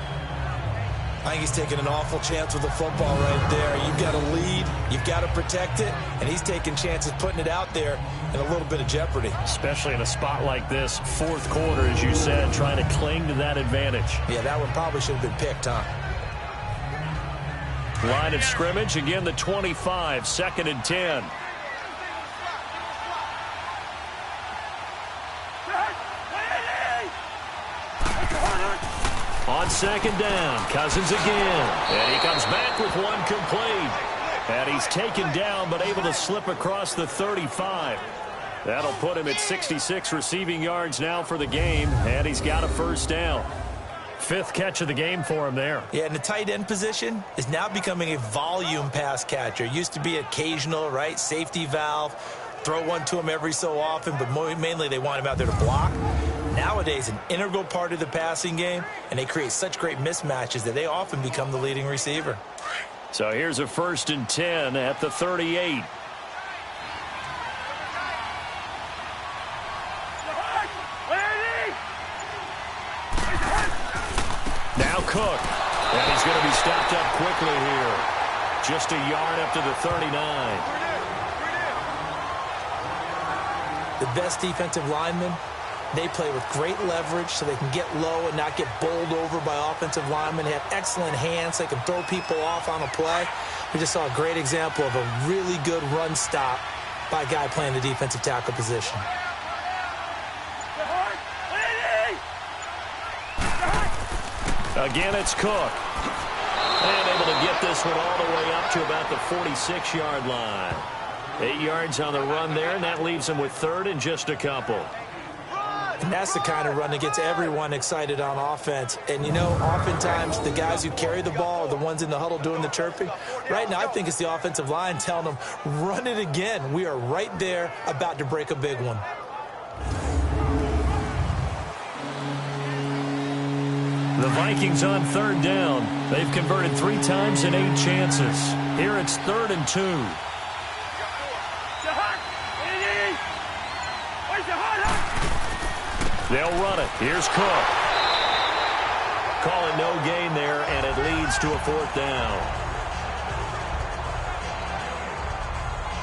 I think he's taking an awful chance with the football right there. You've got a lead. You've got to protect it. And he's taking chances putting it out there in a little bit of jeopardy. Especially in a spot like this, 4th quarter, as you said, trying to cling to that advantage. Yeah, that one probably should have been picked, huh? Line of scrimmage, again the 25, 2nd and 10. On 2nd down, Cousins again. And he comes back with one complete. And he's taken down but able to slip across the 35. That'll put him at 66 receiving yards now for the game. And he's got a 1st down. 5th catch of the game for him there. Yeah, and the tight end position is now becoming a volume pass catcher. Used to be occasional, right? Safety valve. Throw one to him every so often, but mainly they want him out there to block. Nowadays, an integral part of the passing game, and they create such great mismatches that they often become the leading receiver. So here's a 1st and 10 at the 38. Now Cook. And he's going to be stopped up quickly here. Just a yard up to the 39. The best defensive linemen, they play with great leverage so they can get low and not get bowled over by offensive linemen. They have excellent hands. They can throw people off on a play. We just saw a great example of a really good run stop by a guy playing the defensive tackle position. Again, it's Cook. And able to get this one all the way up to about the 46-yard line. 8 yards on the run there, and that leaves him with 3rd and just a couple. And that's the kind of run that gets everyone excited on offense. And, you know, oftentimes the guys who carry the ball are the ones in the huddle doing the chirping. Right now, I think it's the offensive line telling them, run it again. We are right there about to break a big one. The Vikings on 3rd down. They've converted 3 times in 8 chances. Here it's 3rd and 2. They'll run it. Here's Cook. Calling no gain there, and it leads to a 4th down.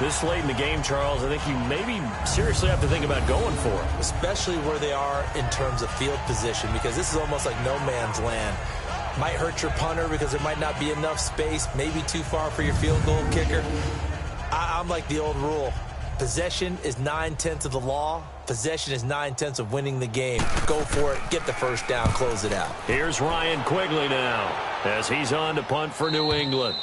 This late in the game, Charles, I think you maybe seriously have to think about going for it. Especially where they are in terms of field position, because this is almost like no man's land. Might hurt your punter because there might not be enough space, maybe too far for your field goal kicker. I'm like the old rule. Possession is 9/10 of the law. Possession is 9/10 of winning the game. Go for it. Get the first down. Close it out. Here's Ryan Quigley now as he's on to punt for New England.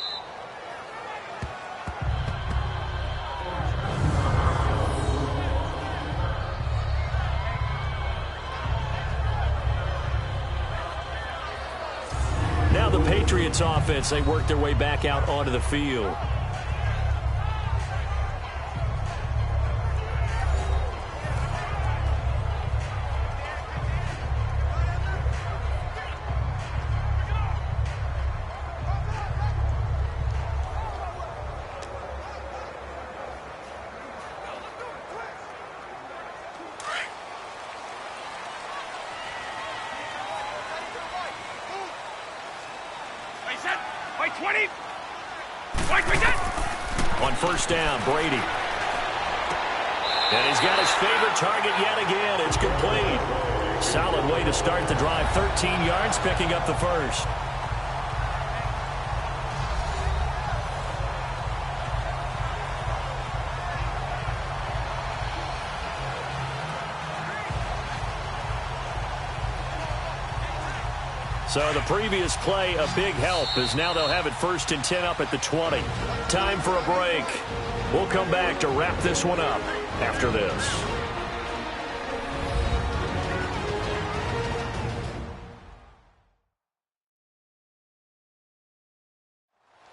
Now the Patriots offense, they work their way back out onto the field. By 20. On first down, Brady. And he's got his favorite target yet again. It's complete. Solid way to start the drive. 13 yards, picking up the first. So the previous play, a big help, as now they'll have it 1st and 10 up at the 20. Time for a break. We'll come back to wrap this one up after this.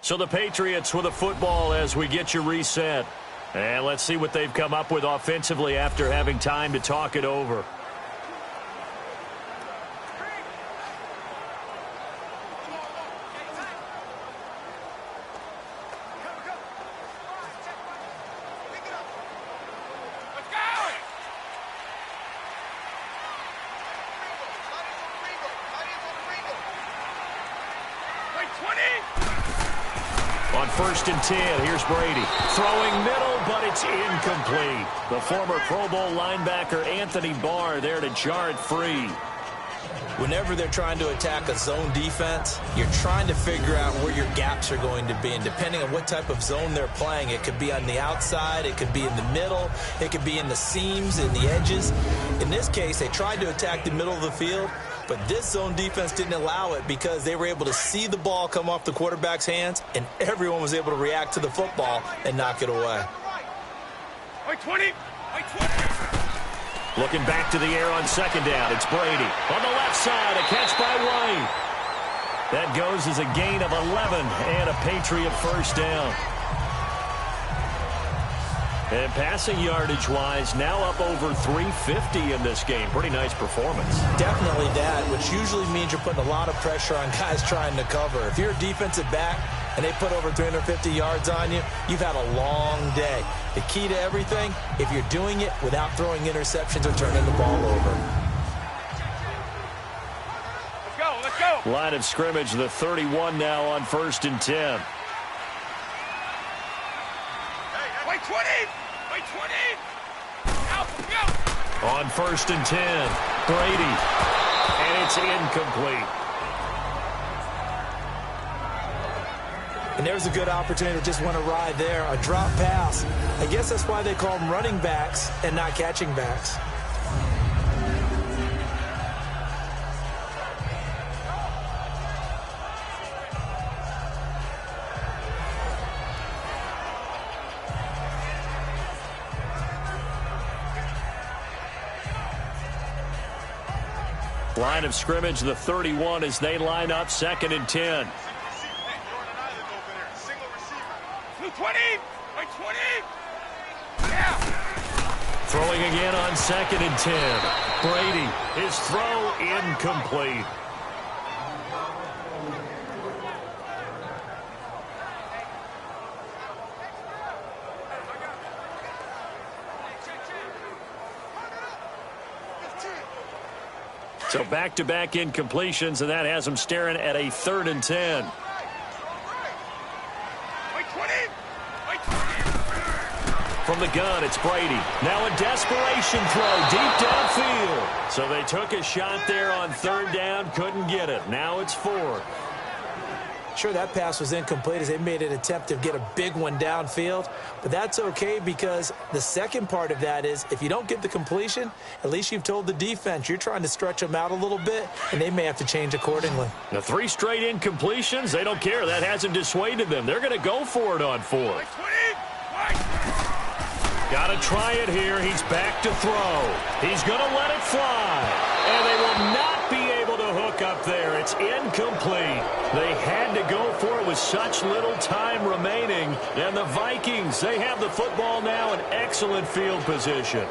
So the Patriots with a football as we get you reset. And let's see what they've come up with offensively after having time to talk it over. On 1st and 10, here's Brady. Throwing middle, but it's incomplete. The former Pro Bowl linebacker Anthony Barr there to jar it free. Whenever they're trying to attack a zone defense, you're trying to figure out where your gaps are going to be. And depending on what type of zone they're playing, it could be on the outside, it could be in the middle, it could be in the seams, in the edges. In this case, they tried to attack the middle of the field, but this zone defense didn't allow it because they were able to see the ball come off the quarterback's hands, and everyone was able to react to the football and knock it away. By 20. Looking back to the air on 2nd down. It's Brady. On the left side, a catch by White. That goes as a gain of 11 and a Patriot 1st down. And passing yardage-wise, now up over 350 in this game. Pretty nice performance. Definitely that, which usually means you're putting a lot of pressure on guys trying to cover. If you're a defensive back and they put over 350 yards on you, you've had a long day. The key to everything, if you're doing it without throwing interceptions or turning the ball over. Let's go. Line of scrimmage, the 31 now on 1st and 10. By 20. By 20. Go. On 1st and 10, Brady. And it's incomplete. And there's a good opportunity to just want to ride there. A drop pass. I guess that's why they call them running backs and not catching backs. Line of scrimmage, the 31 as they line up 2nd and 10. 20. By 20. Yeah. Throwing again on 2nd and 10. Brady, his throw incomplete. So back-to-back incompletions, and that has them staring at a 3rd and 10. from the gun, it's Brady. Now a desperation throw deep downfield. So they took a shot there on third down, couldn't get it. Now it's 4. Sure, that pass was incomplete as they made an attempt to get a big one downfield, but that's okay because the second part of that is if you don't get the completion, at least you've told the defense you're trying to stretch them out a little bit, and they may have to change accordingly. The 3 straight incompletions, they don't care. That hasn't dissuaded them. They're going to go for it on 4th. Got to try it here. He's back to throw. He's going to let it fly. And they will not be able to hook up there. It's incomplete. They had to go for it with such little time remaining. And the Vikings, they have the football now in excellent field position.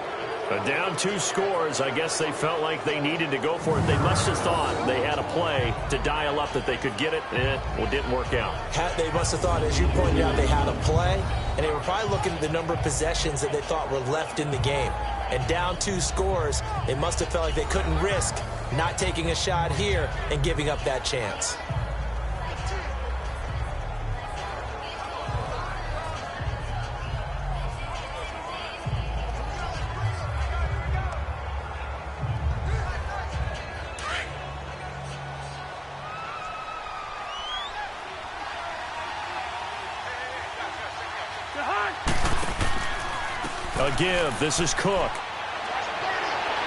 But down 2 scores, I guess they felt like they needed to go for it. They must have thought they had a play to dial up that they could get it. Well, it didn't work out. They must have thought, as you pointed out, they had a play. And they were probably looking at the number of possessions that they thought were left in the game. And down 2 scores, they must have felt like they couldn't risk not taking a shot here and giving up that chance. A give. This is Cook.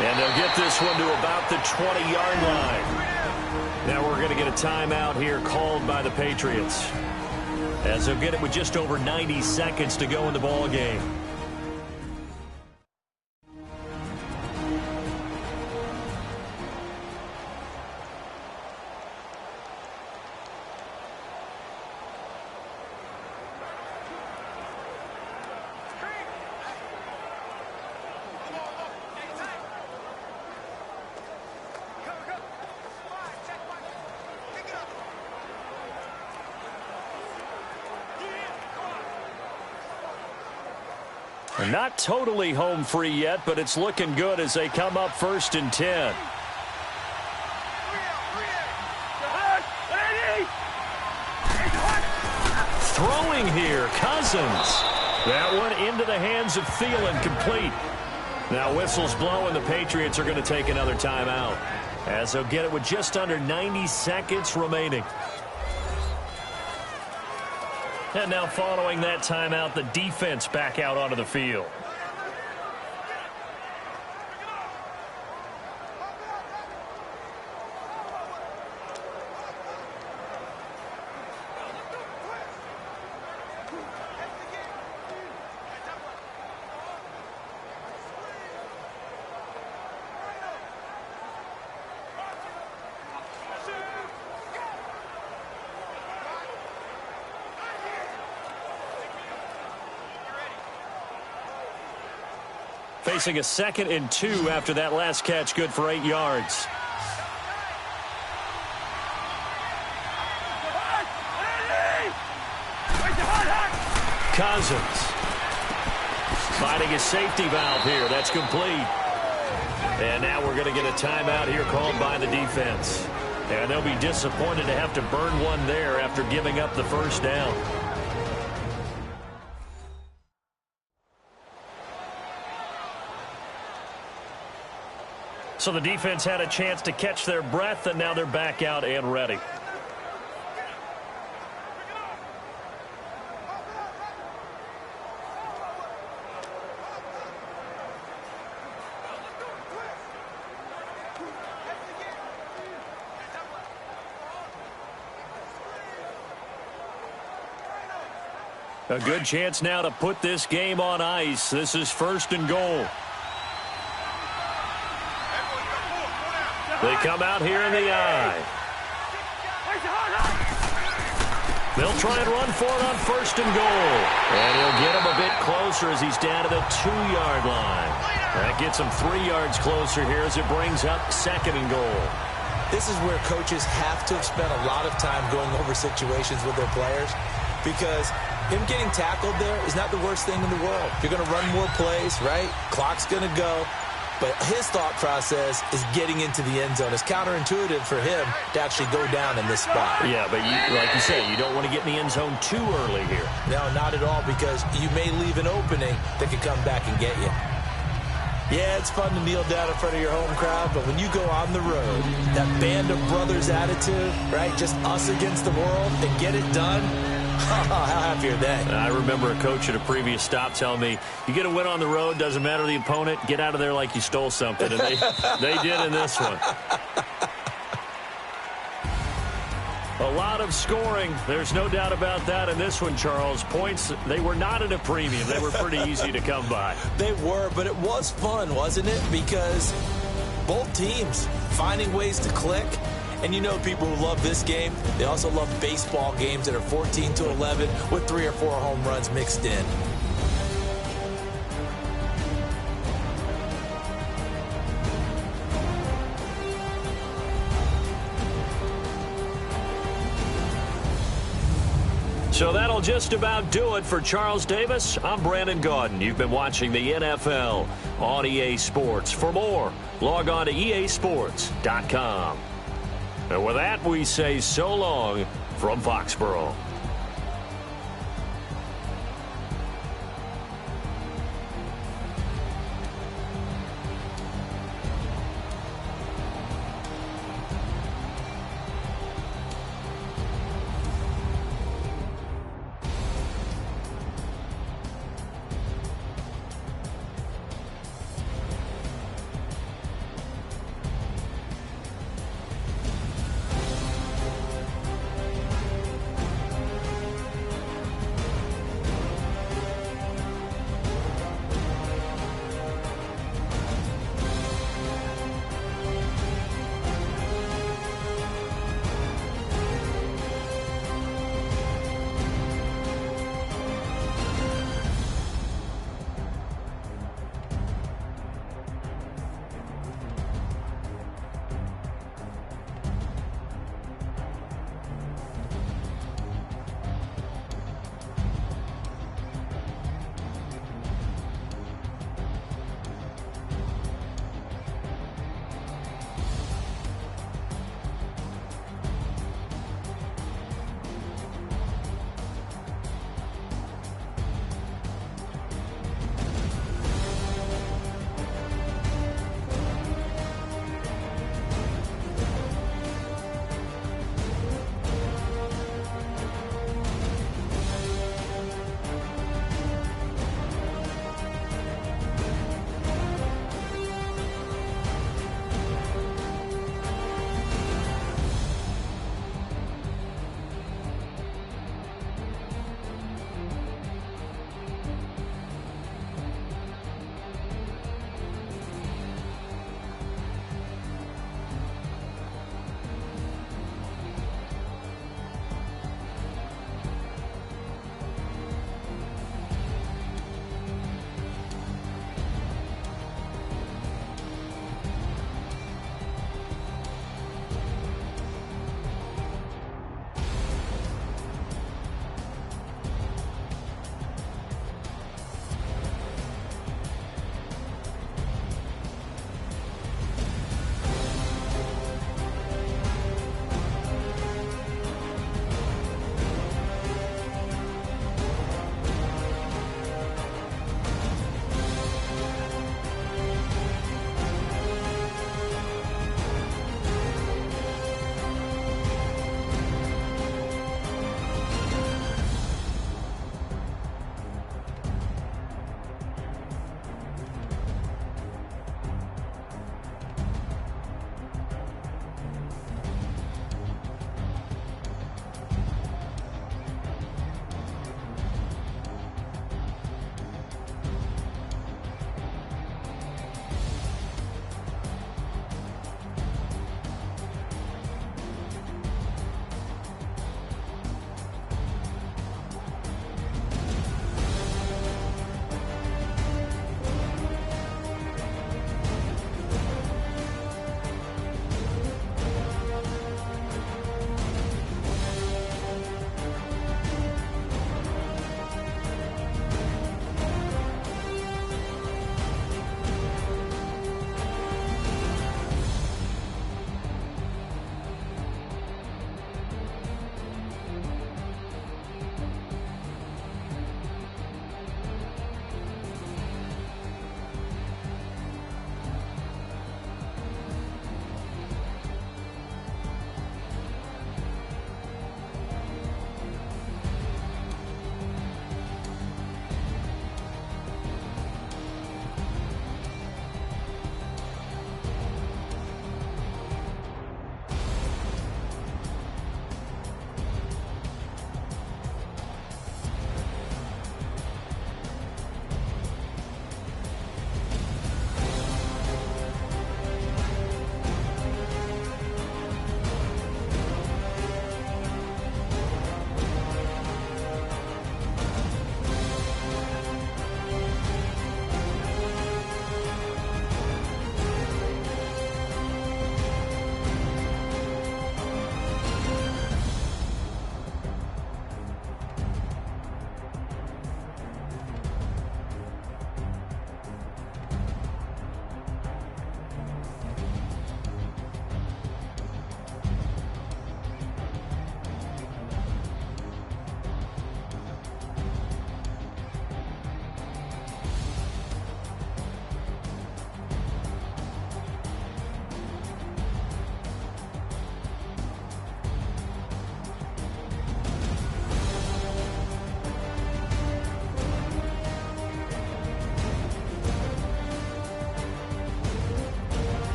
And they'll get this one to about the 20-yard line. Now we're going to get a timeout here called by the Patriots, as they'll get it with just over 90 seconds to go in the ball game. They're not totally home free yet, but it's looking good as they come up 1st and 10. Throwing here, Cousins. That one into the hands of Thielen, complete. Now whistles blow, and the Patriots are going to take another timeout, as they'll get it with just under 90 seconds remaining. And now following that timeout, the defense back out onto the field. Facing a 2nd and 2 after that last catch, good for 8 yards. Cousins finding a safety valve here. That's complete. And now we're going to get a timeout here called by the defense. And they'll be disappointed to have to burn one there after giving up the 1st down. So the defense had a chance to catch their breath, and now they're back out and ready. A good chance now to put this game on ice. This is 1st and goal. They come out here in the eye. They'll try and run for it on 1st and goal. And he'll get him a bit closer as he's down to the 2-yard line. That gets him 3 yards closer here as it brings up 2nd and goal. This is where coaches have to have spent a lot of time going over situations with their players, because him getting tackled there is not the worst thing in the world. You're going to run more plays, right? Clock's going to go. But his thought process is getting into the end zone. It's counterintuitive for him to actually go down in this spot. Yeah, but like you say, you don't want to get in the end zone too early here. No, not at all, because you may leave an opening that could come back and get you. Yeah, it's fun to kneel down in front of your home crowd, but when you go on the road, that band of brothers attitude, right, just us against the world, and get it done, how happy are they? I remember a coach at a previous stop telling me, you get a win on the road, doesn't matter the opponent, get out of there like you stole something. And they did in this one. A lot of scoring. There's no doubt about that in this one, Charles. Points, they were not at a premium. They were pretty easy to come by. They were, but it was fun, wasn't it? Because both teams finding ways to click. And you know people who love this game, they also love baseball games that are 14-11 with 3 or 4 home runs mixed in. So that'll just about do it for Charles Davis. I'm Brandon Gaudin. You've been watching the NFL on EA Sports. For more, log on to easports.com. And with that, we say so long from Foxborough.